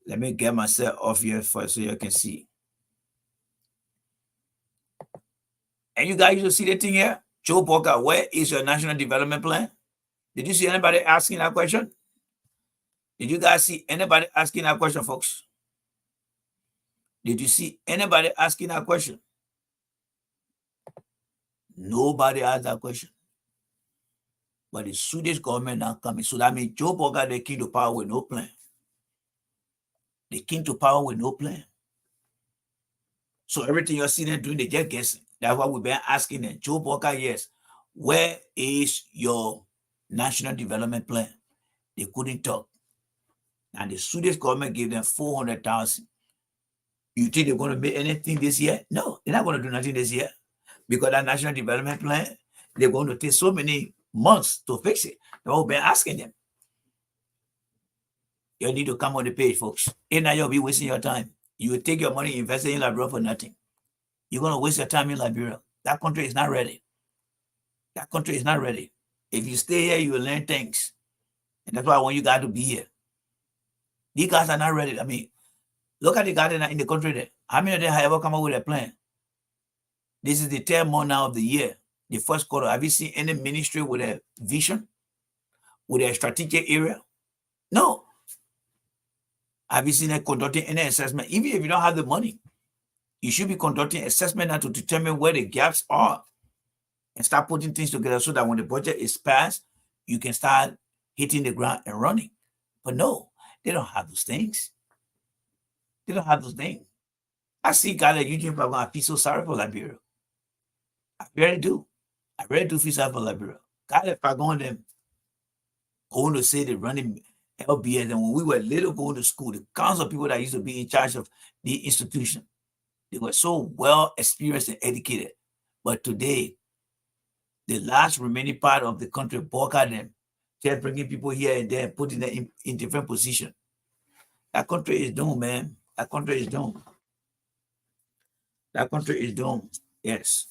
Let me get myself off here first so you can see. And you guys will see the thing here. Joe Boakai, where is your national development plan? Did you see anybody asking that question? Did you guys see anybody asking that question, folks? Did you see anybody asking that question? Nobody asked that question. But the Swedish government now coming. So that means Joe Boakai, they came to power with no plan. They came to power with no plan. So everything you're seeing them doing, they just guessing. That's why we've been asking them. Joe Boakai, yes, where is your national development plan? They couldn't talk. And the Swedish government gave them 400,000. You think they're going to make anything this year? No, they're not going to do nothing this year. Because that national development plan, they're going to take so many months to fix it. That's what we've been asking them. You need to come on the page, folks. And now you'll be wasting your time. You will take your money, invest it in Liberia for nothing. You're going to waste your time in Liberia. That country is not ready. That country is not ready. If you stay here, you will learn things. And that's why I want you guys to be here. These guys are not ready. I mean, look at the guys in the country there. How many of them have ever come up with a plan? This is the 10th month now of the year, the first quarter. Have you seen any ministry with a vision, with a strategic area? No. Have you seen them conducting any assessment? Even if you don't have the money, you should be conducting assessment now to determine where the gaps are and start putting things together so that when the budget is passed, you can start hitting the ground and running. But no, they don't have those things. They don't have those things. I see guys like Eugene Pablo, I feel so sorry for Liberia. I really do. I really do feel sorry for Liberia. God, if I go on them, going to say they're running LBS, and when we were little going to school, the kinds of people that used to be in charge of the institution, they were so well experienced and educated. But today, the last remaining part of the country, Boakai them, just bringing people here and there, putting them in different positions. That country is doomed, man. That country is doomed. That country is doomed. Yes.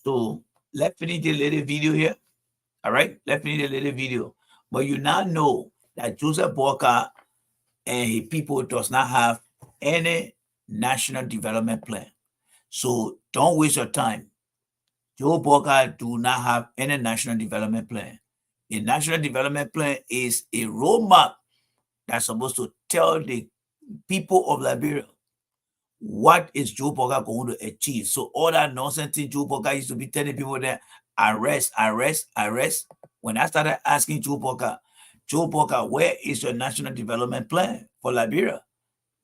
So let's finish the little video here. All right, let's finish the little video. But you now know that Joseph Boakai and his people does not have any national development plan. So don't waste your time. Joe Boakai do not have any national development plan. The national development plan is a roadmap that's supposed to tell the people of Liberia what is Joe Boakai going to achieve. So all that nonsense thing Joe Boakai used to be telling people that arrest. When I started asking Joe Boakai, where is your national development plan for Liberia?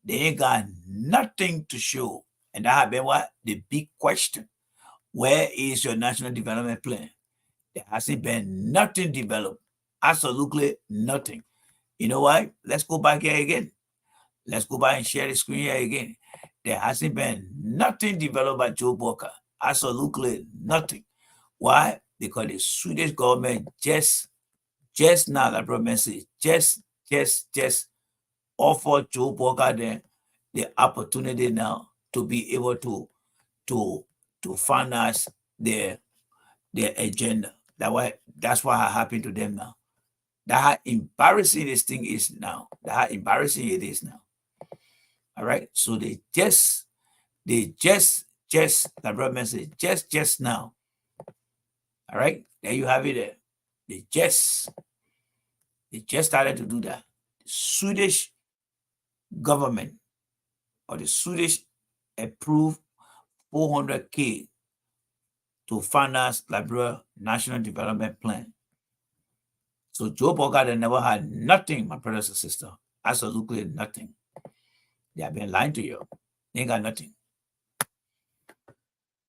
They ain't got nothing to show. And that has been what? The big question. Where is your national development plan? There hasn't been nothing developed. Absolutely nothing. You know why? Let's go back here again. Let's go back and share the screen here again. There hasn't been nothing developed by Joe Boakai. Absolutely nothing. Why? Because the Swedish government just now, like brother said, just offered Joe Boakai the opportunity now to be able to finance their agenda. That's what happened to them now. That's how embarrassing this thing is now. That's how embarrassing it is now. All right. So they just like brother said, just now. All right, there you have it there. They just started to do that. The Swedish government or the Swedish approved 400K to finance Liberia National Development Plan. So Joe Boakai never had nothing, my brothers and sisters. Absolutely nothing. They have been lying to you. They ain't got nothing.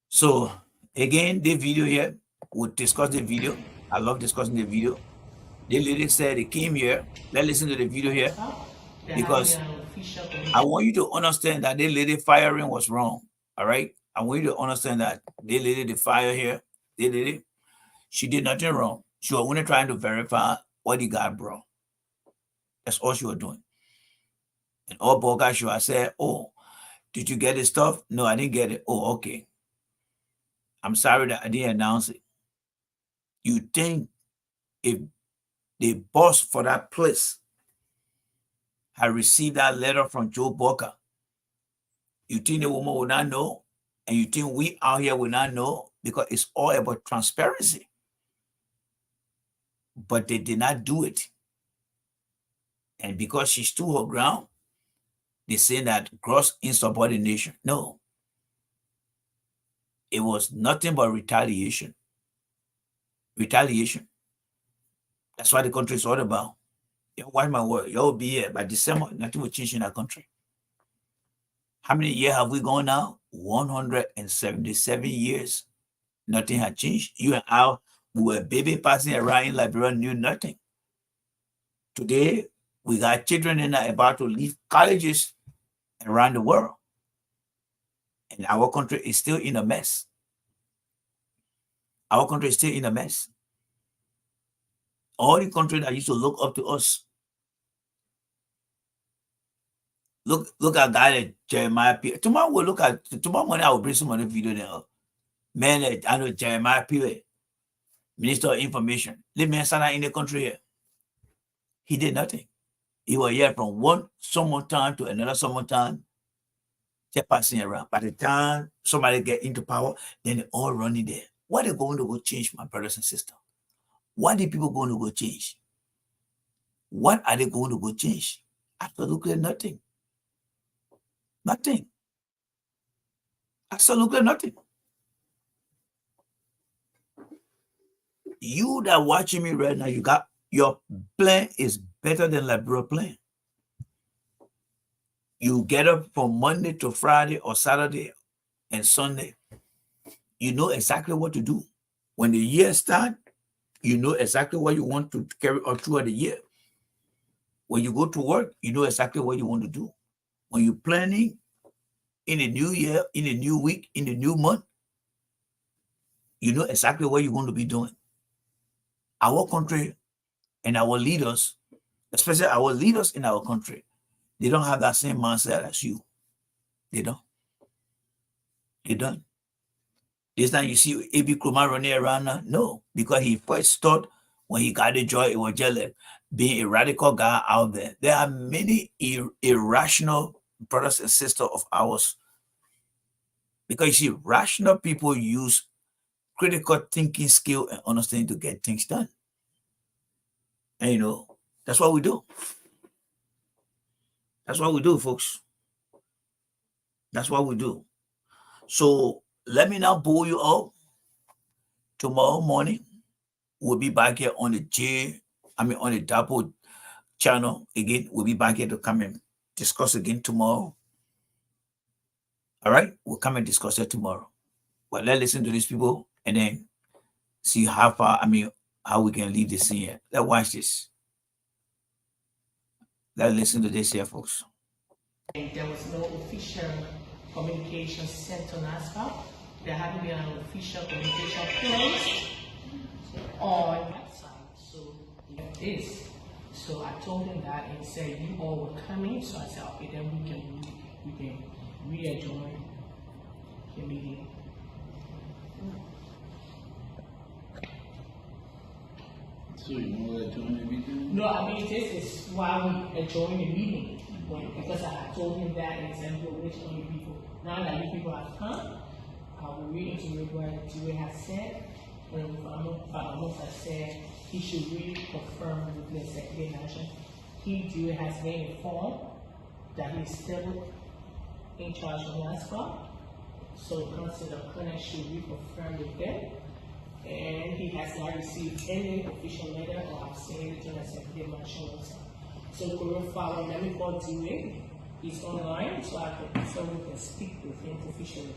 So again, the video here, we'll discuss the video. I love discussing the video. The lady said they came here. Let's listen to the video here. Because I want you to understand that the lady firing was wrong. All right. I want you to understand that they lit the fire here. They did it. She did nothing wrong. She was only trying to verify what he got brought. That's all she was doing. And all Boakai should have said, oh, did you get the stuff? No, I didn't get it. Oh, okay. I'm sorry that I didn't announce it. You think if the boss for that place had received that letter from Joe Boakai, you think the woman will not know? And you think we out here will not know? Because it's all about transparency. But they did not do it. And because she stood her ground, they say that gross insubordination. No. It was nothing but retaliation. Retaliation. That's what the country is all about. Watch my word. You'll be here by December. Nothing will change in that country. How many years have we gone now? 177 years. Nothing had changed. You and I, we were baby passing around in Liberia, knew nothing. Today, we got children that are about to leave colleges around the world. And our country is still in a mess. Our country is still in a mess. All the countries that used to look up to us. Look at guy like Jeremiah P. Tomorrow morning I will bring some other video there. Man, I know Jeremiah P. Minister of Information. The man sat in the country here. He did nothing. He was here from one summertime to another summertime, just passing around. By the time somebody get into power, then they all running there. What are they going to go change, my brothers and sisters? What are people going to go change? What are they going to go change? Absolutely nothing. Nothing. Absolutely nothing. You that watching me right now, you got your plan is better than Liberia plan. You get up from Monday to Friday or Saturday and Sunday. You know exactly what to do. When the year starts, you know exactly what you want to carry on throughout the year. When you go to work, you know exactly what you want to do. When you're planning in a new year, in a new week, in a new month, you know exactly what you're going to be doing. Our country and our leaders, especially our leaders in our country, they don't have that same mindset as you. They don't. They don't. This time you see A.B. Krumah running around now? No, because he first thought when he got the job, it was just like being a radical guy out there. There are many irrational brothers and sisters of ours. Because you see, rational people use critical thinking skill and understanding to get things done. And you know, that's what we do. That's what we do, folks. That's what we do. So let me now pull you up. Tomorrow morning, we'll be back here on the on the Double channel again. We'll be back here to come and discuss again tomorrow. All right, we'll come and discuss it tomorrow. But let's listen to these people and then see how far, how we can leave this scene here. Let's watch this. Let's listen to this here, folks. There was no official communication sent on NASCAR. There hadn't been an official communication placed on that side. So this. So I told him that and he said you all were coming. So I said, okay, then we can rejoin the meeting. So you want to join the meeting? No, this is why we adjourn the meeting. Because I told him that and said, we'll wait on you people. Now that you people have come, I will read into what Dewey has said. When Father has said he should really confirm with the executive action. Dewey has been informed that he's still in charge of NASCAR. So the Council of Connect should reconfirm with them. And he has not received any official letter or have seen anything as executive action. So we'll follow. Let me call Dewey. He's online, so we can speak with him officially.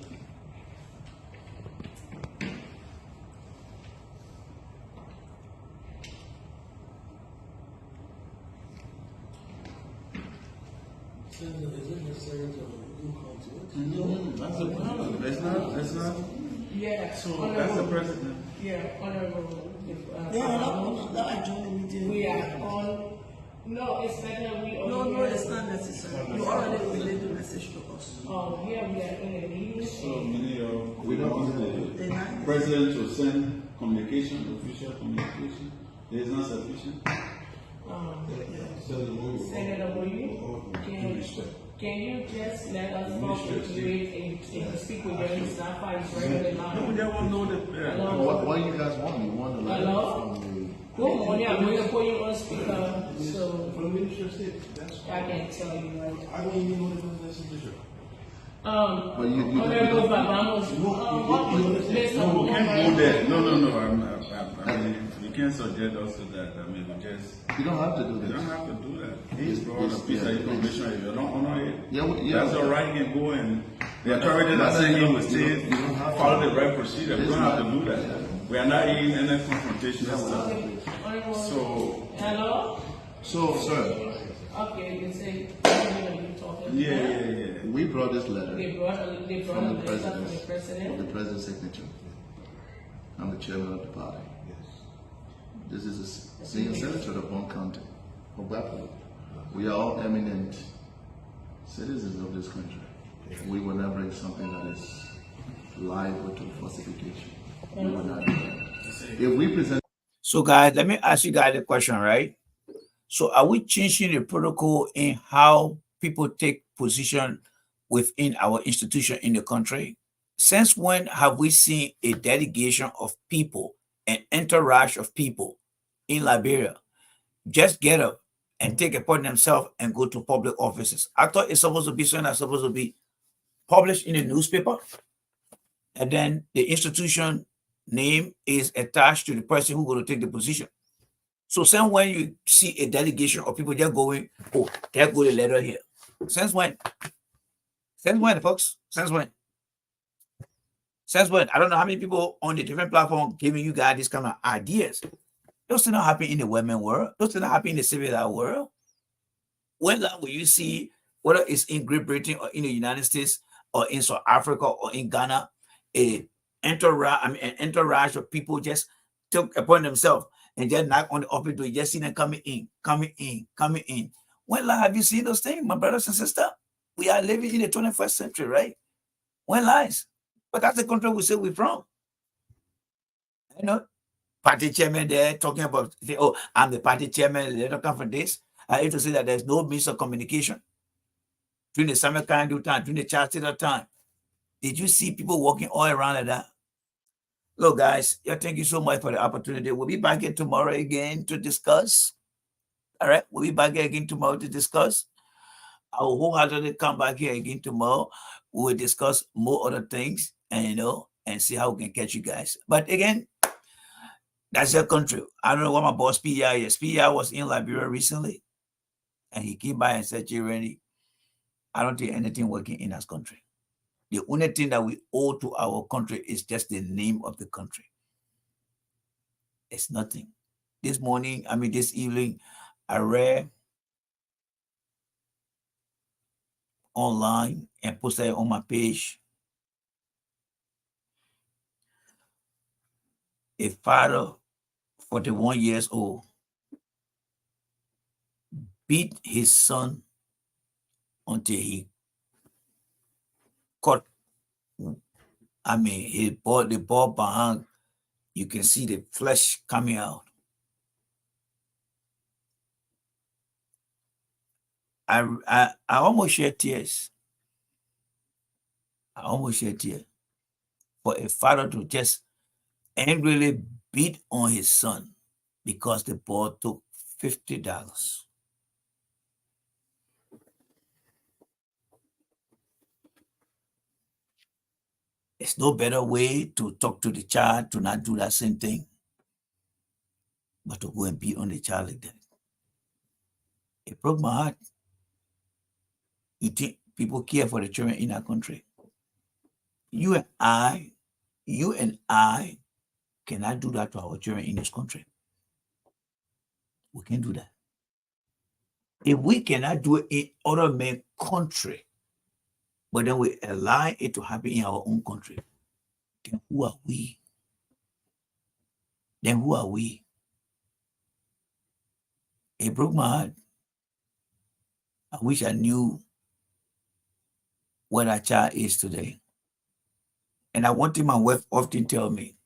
Is it necessary to That's the problem. It's not. Yeah. So that's the president. Yeah, honorable. I join the meeting. We are on. No, it's better we. No, it's not necessary. You already relayed the message to us. Oh, here we are in a meeting. So many of we don't want the president to send communication, official communication. It is not sufficient. Senator William, can you just let us know if you speak with your staff is regular now? No, they won't know that. Hello? What do you guys want? You want the letter Hello? from the... Good morning, I'm going to put you on speaker, so From the Ministry of State, that's I can tell you right. I don't even know the president's official. But you Honorable Babamos, let's No, we not can't go there. No. I mean, you can't suggest us to that. I mean, we just. you don't have to do You this. don't have to do that. He's brought a piece of information. If you don't honor it, Yeah. that's all right. You can go and the authorities are saying he was saying You don't have to. follow the right procedure. We It's don't have to not- do that. We are not in any confrontation. So Hello? So, sir, Okay, you say, you talking. yeah. we brought this letter They brought a letter from the with president. the president's signature. I'm the chairman of the party. This is a senior senator of Bond County, of Buffalo. We are all eminent citizens of this country. We will not bring something that is liable to falsification. We will not do that. If we present So, guys, let me ask you guys a question, right? So, are we changing the protocol in how people take position within our institution in the country? Since when have we seen a delegation of people, an entourage of people in Liberia just get up and take upon themselves and go to public offices? I thought it's supposed to be something that's supposed to be published in a newspaper, and then the institution name is attached to the person who's going to take the position. So since when you see a delegation of people just going, oh, there go the letter here. Since when? Since when, folks? Since when? Since when? I don't know how many people on the different platform giving you guys these kind of ideas. Those things not happen in the women world. Those things not happen in the civilized world. When will you see, whether it's in Great Britain or in the United States or in South Africa or in Ghana, an entourage of people just took upon themselves and just knock on the office door, just see them coming in. When have you seen those things, my brothers and sisters? We are living in the 21st century, right? When lies? But that's the country we say we're from. You know, party chairman there talking about, oh, I'm the party chairman, they don't come from this. I have to say that there's no means of communication during the summer kind of time, during the child state of time. Did you see people walking all around like that? Look, guys, thank you so much for the opportunity. We'll be back here tomorrow again to discuss. All right, we'll be back here again tomorrow to discuss. I will wholeheartedly come back here again tomorrow. We'll discuss more other things and and see how we can catch you guys. But again, that's your country. I don't know what my boss PI is. PI was in Liberia recently, and he came by and said, "Jay Randy, I don't think anything working in this country. The only thing that we owe to our country is just the name of the country. It's nothing." This evening, I read online and posted it on my page. A father, 41 years old, beat his son until he caught. He bought the ball behind. You can see the flesh coming out. I almost shed tears. For a father to just angrily beat on his son because the ball took $50. There's no better way to talk to the child to not do that same thing, but to go and beat on the child like that. It broke my heart. You think people care for the children in our country? You and I cannot do that to our children in this country. We can't do that. If we cannot do it in other men's country, but then we allow it to happen in our own country. Then who are we? Then who are we? It broke my heart. I wish I knew what that child is today. And I one thing my wife often tell me,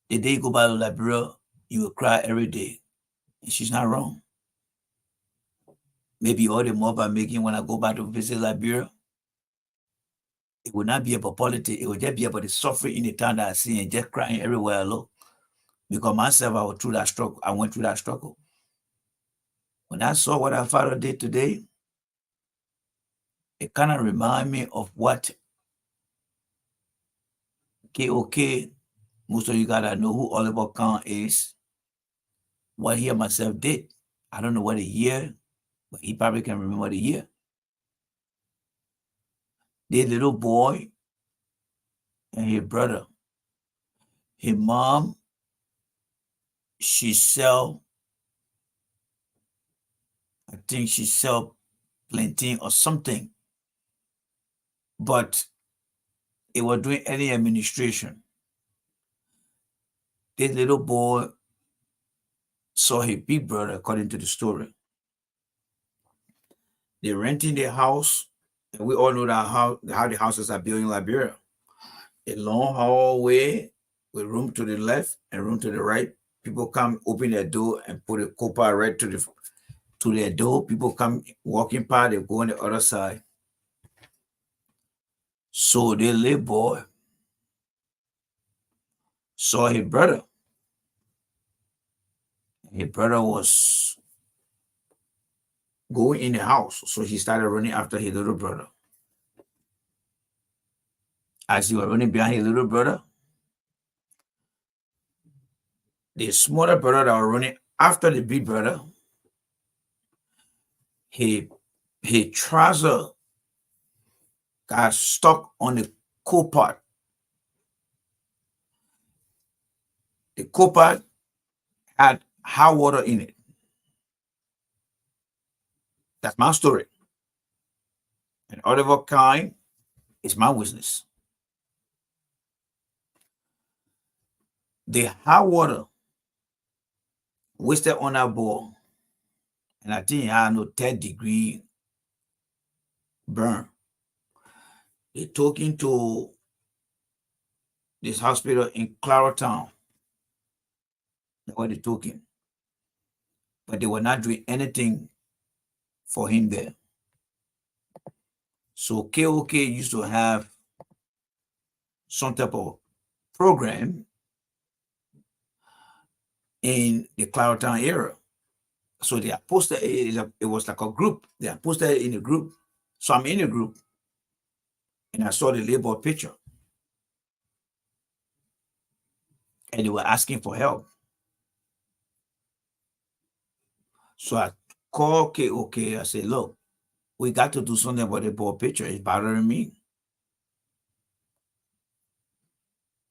the day you go back to Liberia, you will cry every day. And she's not wrong. Maybe all the more I'm making when I go back to visit Liberia, it will not be about politics. It will just be about the suffering in the town that I see and just crying everywhere I look. Because myself, I was through that struggle. I went through that struggle. When I saw what our father did today, it kind of reminded me of what KOK, most of you gotta know who Oliver Kahn is, what he and myself did. I don't know what a year, but he probably can remember the year. The little boy and his brother, his mom, she sell, I think she sell plantain or something, but it was doing any administration. This little boy saw his big brother, according to the story. They're renting their house, and we all know that how the houses are built in Liberia. A long hallway with room to the left and room to the right. People come, open their door, and put a copper right to their door. People come walking past, they go on the other side. So the little boy saw his brother. His brother was going in the house, so he started running after his little brother. As he was running behind his little brother, the smaller brother that was running after the big brother, his trouser got stuck on the copper. The copper had hot water in it. That's my story. And Oliver Kahn is my witness. The hot water wasted on that ball, and I think it had no 10-degree burn. They took him to this hospital in Claratown. That's where they took him. But they were not doing anything for him there. So KOK used to have some type of program in the Claratown area. So they are posted, it was like a group. They are posted in a group. So I'm in a group, and I saw the label picture. And they were asking for help. So I called KOK. I said, look, we got to do something about the ball picture. It's bothering me.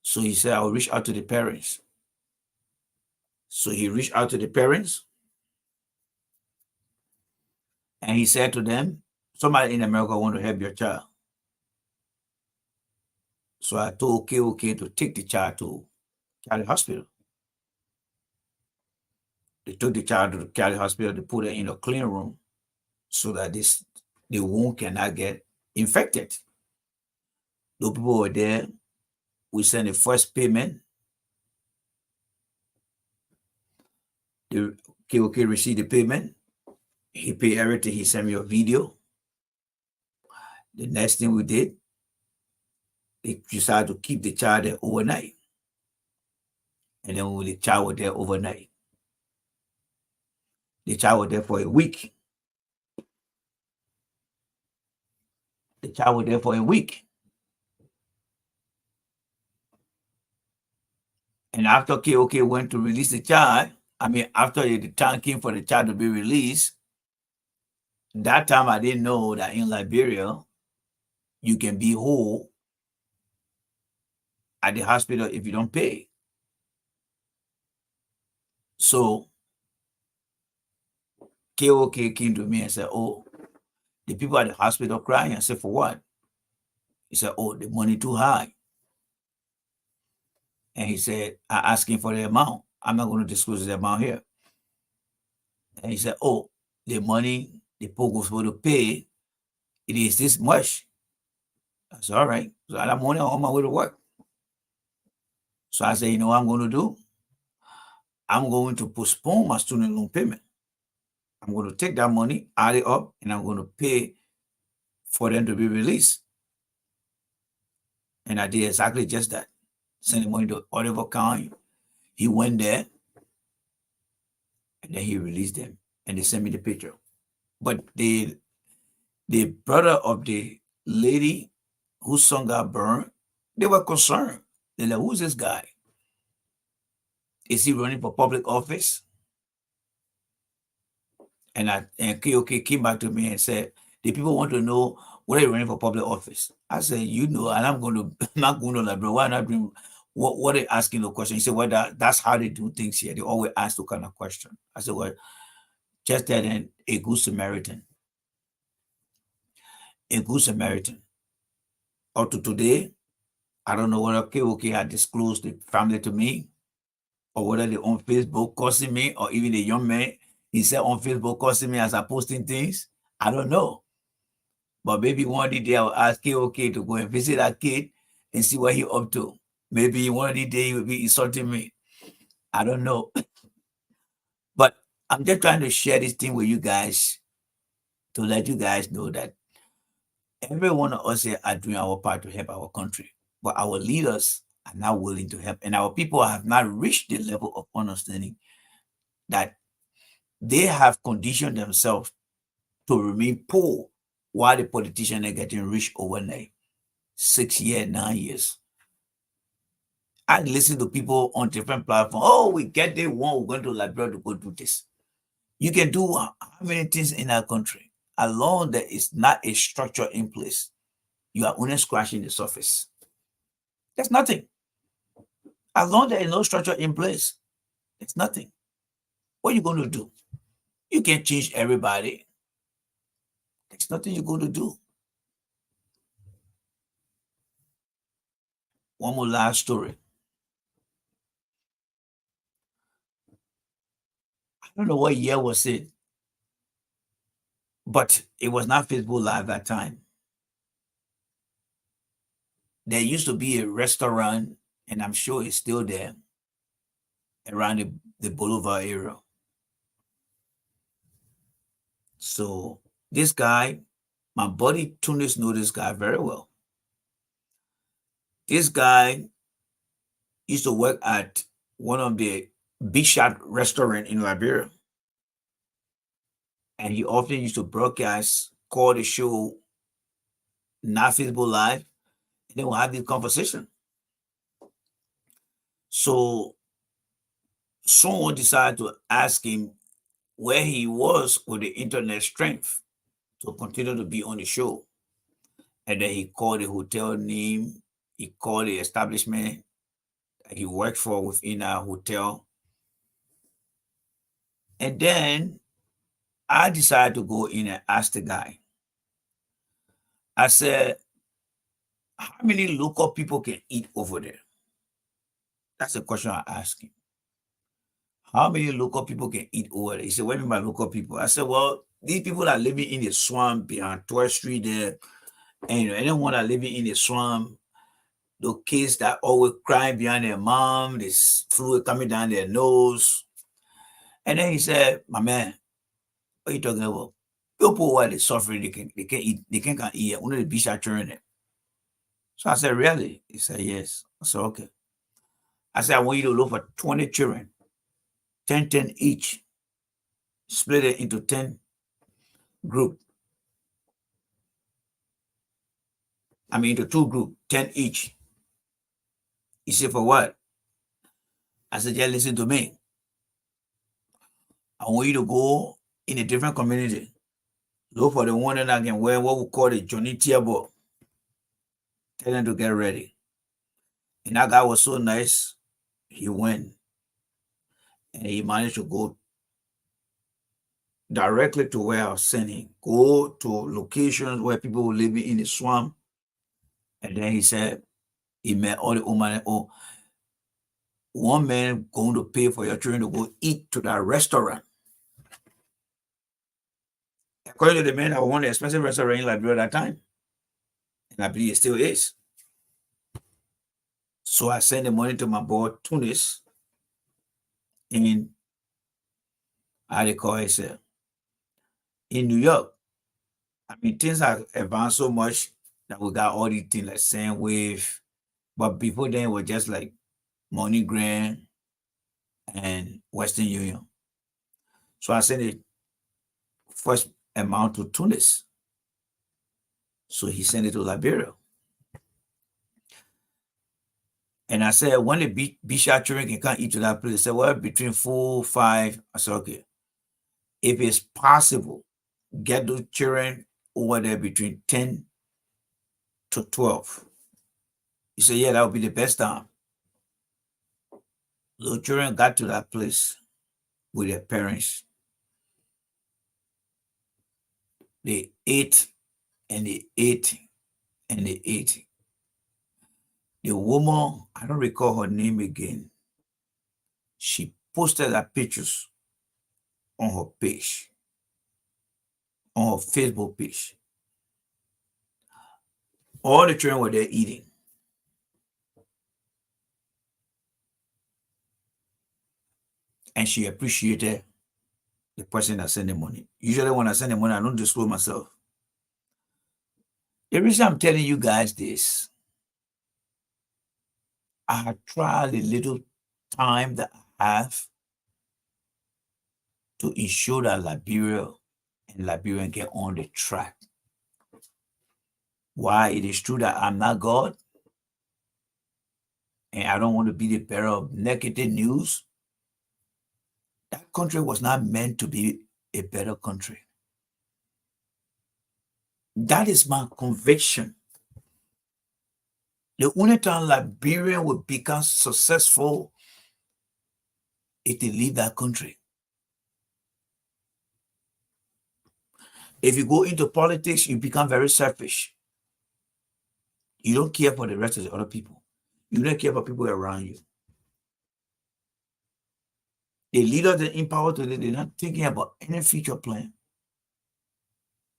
So he said, I'll reach out to the parents. So he reached out to the parents. And he said to them, somebody in America want to help your child. So I told KOK to take the child to Cali Hospital. They took the child to the Cali Hospital. They put it in a clean room so that the wound cannot get infected. Those people were there. We sent the first payment. The KOK received the payment. He paid everything. He sent me a video. The next thing we did, they decided to keep the child there overnight. And then when the child was there overnight, the child was there for a week. The child was there for a week. And after KOK went to release the child, after the time came for the child to be released, that time I didn't know that in Liberia, you can be whole at the hospital if you don't pay. So KOK came to me and said, oh, the people at the hospital crying. I said, for what? He said, oh, the money too high. And he said, I asked him for the amount. I'm not going to disclose the amount here. And he said, oh, the money the Pope was supposed to pay, it is this much. I said, all right. So I have money on my way to work. So I said, you know what I'm going to do? I'm going to postpone my student loan payment. I'm going to take that money, add it up, and I'm going to pay for them to be released. And I did exactly just that. Send the money to Oliver County. He went there, and then he released them, and they sent me the picture. But the brother of the lady whose son got burned, they were concerned. They're like, who's this guy? Is he running for public office? And KOK came back to me and said, the people want to know whether you're running for public office. I said, you know, and I'm not going to like, bro, why not doing what are they asking the question? He said, well, that's how they do things here. They always ask the kind of question. I said, well, just that and a good Samaritan. A good Samaritan. Up to today, I don't know whether KOK had disclosed the family to me, or whether they're on Facebook cursing me, or even the young man he said on Facebook cursing me as I posting things. I don't know. But maybe one day I'll ask KOK to go and visit that kid and see what he up to. Maybe one of the day he will be insulting me. I don't know. But I'm just trying to share this thing with you guys to let you guys know that every one of us here are doing our part to help our country. But our leaders are not willing to help. And our people have not reached the level of understanding that they have conditioned themselves to remain poor while the politicians are getting rich overnight. 6 years, 9 years. I listen to people on different platforms. Oh, we get day one, we're going to Liberia to go do this. You can do how many things in our country? As long there is not a structure in place, you are only scratching the surface. There's nothing. As long there is no structure in place, it's nothing. What are you going to do? You can't change everybody. There's nothing you're going to do. One more last story. I don't know what year was it, but it was not Facebook Live that time. There used to be a restaurant, and I'm sure it's still there, around the Boulevard area. So this guy, my buddy Tunis knew this guy very well. This guy used to work at one of the big shot restaurant in Liberia. And he often used to broadcast, call the show, not Facebook Live, and then we'll have this conversation. So someone decided to ask him where he was with the internet strength to continue to be on the show. And then he called the hotel name, he called the establishment that he worked for within our hotel. And then I decided to go in and ask the guy. I said, how many local people can eat over there? That's the question I asked him. How many local people can eat over there? He said, what do you mean by local people? I said, well, these people are living in the swamp behind 12th Street there. And anyone that living in the swamp, the kids that always crying behind their mom, this fluid coming down their nose. And then he said, my man, what are you talking about? People while they're suffering, they can't eat, they can't eat. Only the beach are turning it. So I said, really? He said, yes. I said, okay. I said, I want you to look for 20 children, 10 each. Split it into 10 group. I mean, into 2 group, 10 each. He said, for what? I said, yeah, listen to me. I want you to go in a different community. Look for the one that I can wear what we call the Johnny Tiabo. Tell them to get ready. And that guy was so nice. He went. And he managed to go directly to where I was sending. Go to locations where people were living in the swamp. And then he said, he met all the women. Oh, one man going to pay for your children to go eat to that restaurant. According to the man, I won the expensive restaurant in Liberia at that time. And I believe it still is. So I sent the money to my boy Tunis in, how they call it, in New York. I mean, things have advanced so much that we got all these things like Sandwave. But before then, it was just like MoneyGram and Western Union. So I sent the first amount to Tunis. So he sent it to Liberia. And I said, when the Bishop children can come eat to that place, they said, well, between 4, 5. I said, okay. If it's possible, get those children over there between 10 to 12. He said, yeah, that would be the best time. The children got to that place with their parents. They ate and they ate and they ate. The woman, I don't recall her name again, she posted her pictures on her page, on her Facebook page. All the children were there eating. And she appreciated the person that sent the money. Usually when I send the money, I don't disclose myself. The reason I'm telling you guys this, I have tried the little time that I have to ensure that Liberia and Liberians get on the track. Why? It is true that I'm not God, and I don't want to be the bearer of negative news. That country was not meant to be a better country. That is my conviction. The only time Liberia will become successful is to leave that country. If you go into politics, you become very selfish. You don't care for the rest of the other people. You don't care for people around you. The leaders that are in power today, they're not thinking about any future plan.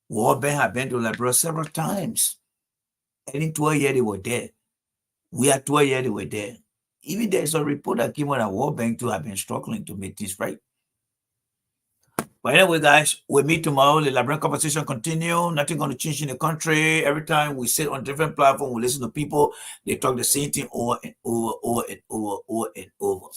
World Bank have been to Liberia several times. And in 12 years, they were there. We are 12 years, they were there. Even there's a report that came out that World Bank too have been struggling to make this right. But anyway, guys, we meet tomorrow. The Liberian conversation continue. Nothing going to change in the country. Every time we sit on different platforms, we listen to people. They talk the same thing over and over and over.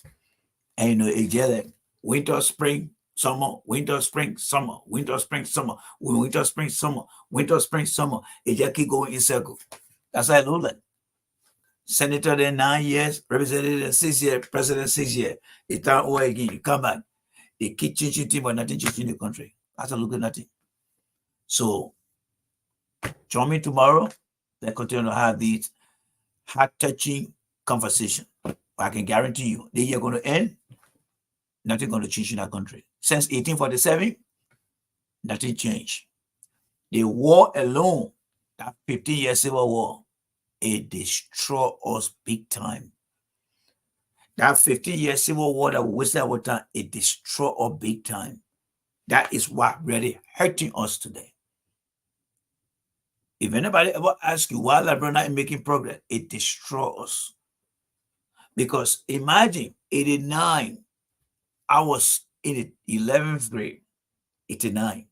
And you know, it's just like winter, spring, summer, winter, spring, summer, winter, spring, summer, winter, spring, summer, winter, spring, summer. It just keep going in circle. That's how I know that. Senator there 9 years, representative 6 years, president 6 years. It's time over again. You come back. They keep changing things, but nothing changing in the country. That's a look at nothing. So join me tomorrow. Let's continue to have these heart-touching conversations. I can guarantee you, the year going to end, nothing going to change in our country. Since 1847, nothing changed. The war alone, that 15-year civil war, it destroyed us big time. That 15-year civil war that we wasted our time, it destroyed us big time. That is what really hurting us today. If anybody ever asks you why Liberia not making progress, it destroys us. Because imagine 89, I was in the 11th grade, 89,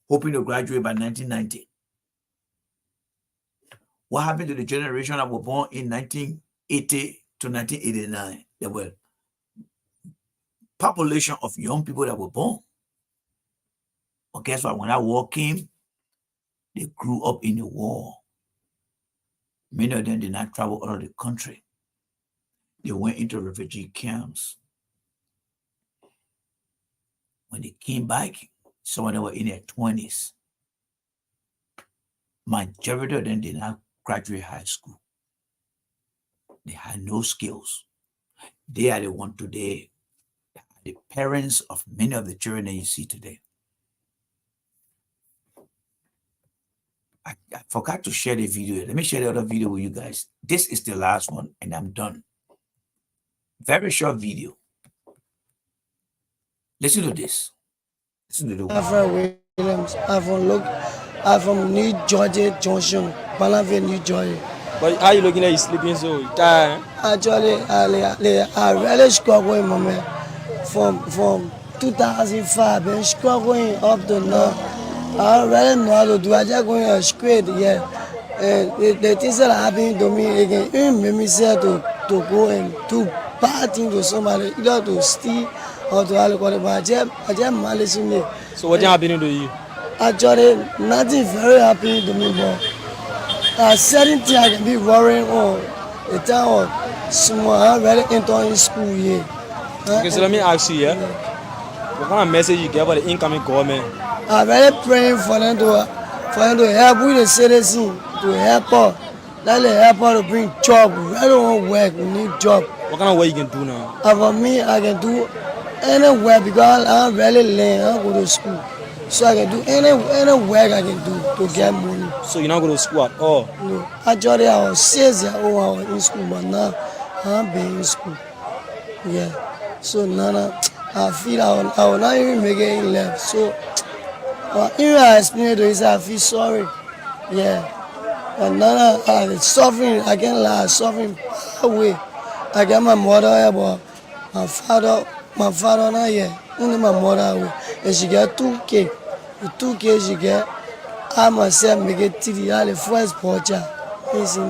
hoping to graduate by 1990. What happened to the generation that were born in 1980 to 1989? There were population of young people that were born. But guess what? When that war came, they grew up in the war. Many of them did not travel out of the country. They went into refugee camps. When they came back, some of them were in their 20s. Majority of them did not graduate high school. They had no skills. They are the one today, the parents of many of the children that you see today. I Forgot to share the video. Let me share the other video with you guys. This is the last one, and I'm done. Very short video. Listen to this. Listen to the I'm from Williams. I'm from New Georgia Junction, Palavia, New Georgia. But how you looking at you sleeping so tired? Actually, I really struggling, my man. From 2005, been struggling up to now. I don't really know how to do. I just going straight, yeah. And the things that are happening to me again, even made me say to go and do bad things to somebody, either to steal or to alcohol. But I just malice me. So what's happening to you? Actually, nothing very happening to me, but certain things I can be worrying on. The time of small, I'm really entering school here. Okay, so let me ask you, yeah? What kind of message you get about the incoming government? I'm really praying for them to help with the citizen, to help her. Let them help her to bring job. We don't want work, we need job. What kind of work you can do now? And for me, I can do anywhere because I'm really learn. I go to school. So I can do any work I can do to get money. So you're not going to school at all? No. Actually, I was 6 years old, I was in school, but now I'm being in school. Yeah. So now I feel I will not even make it in left. So even I explain to you, I feel sorry. Yeah. And now I'm suffering, I can't lie, suffering away. I get my mother here, but my father not here. Only my mother away. And she get 2K. The 2K she get, I myself make it 3. I the first porcher. So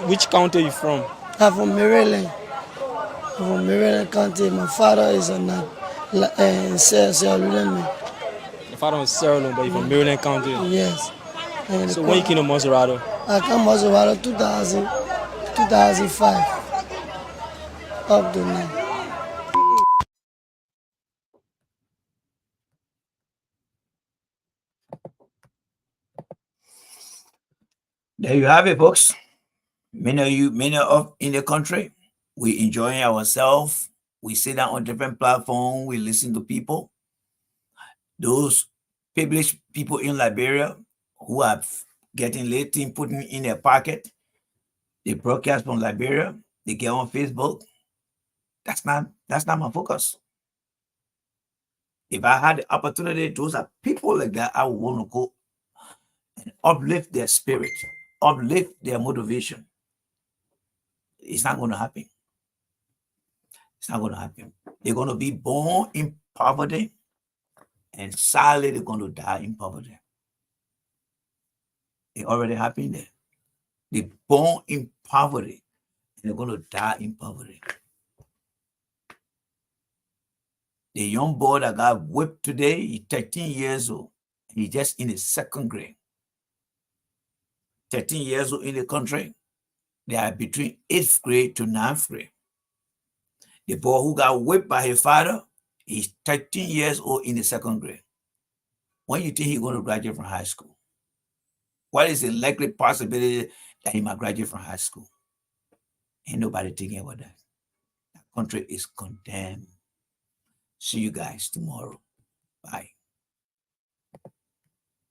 which county are you from? I'm from Maryland. I'm from Maryland County. My father is in Sierra Leone. Your father is Sierra Leone, but you're from Maryland County? Yes. And so when you came to Maserado? I came to Maserado 2005. Up to now. There you have it, folks. Many of in the country, we enjoying ourselves. We sit down on different platforms. We listen to people. Those privileged people in Liberia who are getting little putting in their pocket. They broadcast from Liberia. They get on Facebook. That's not my focus. If I had the opportunity, those are people like that, I would want to go and uplift their spirit, uplift their motivation. It's not going to happen. It's not going to happen. They're going to be born in poverty, and sadly, they're going to die in poverty. It already happened there. They're born in poverty, and they're going to die in poverty. The young boy that got whipped today, he's 13 years old. He's just in the 2nd grade. 13 years old in the country. They are between 8th grade to 9th grade. The boy who got whipped by his father, he's 13 years old in the 2nd grade. When you think he's going to graduate from high school? What is the likely possibility that he might graduate from high school? Ain't nobody thinking about that. That country is condemned. See you guys tomorrow. Bye.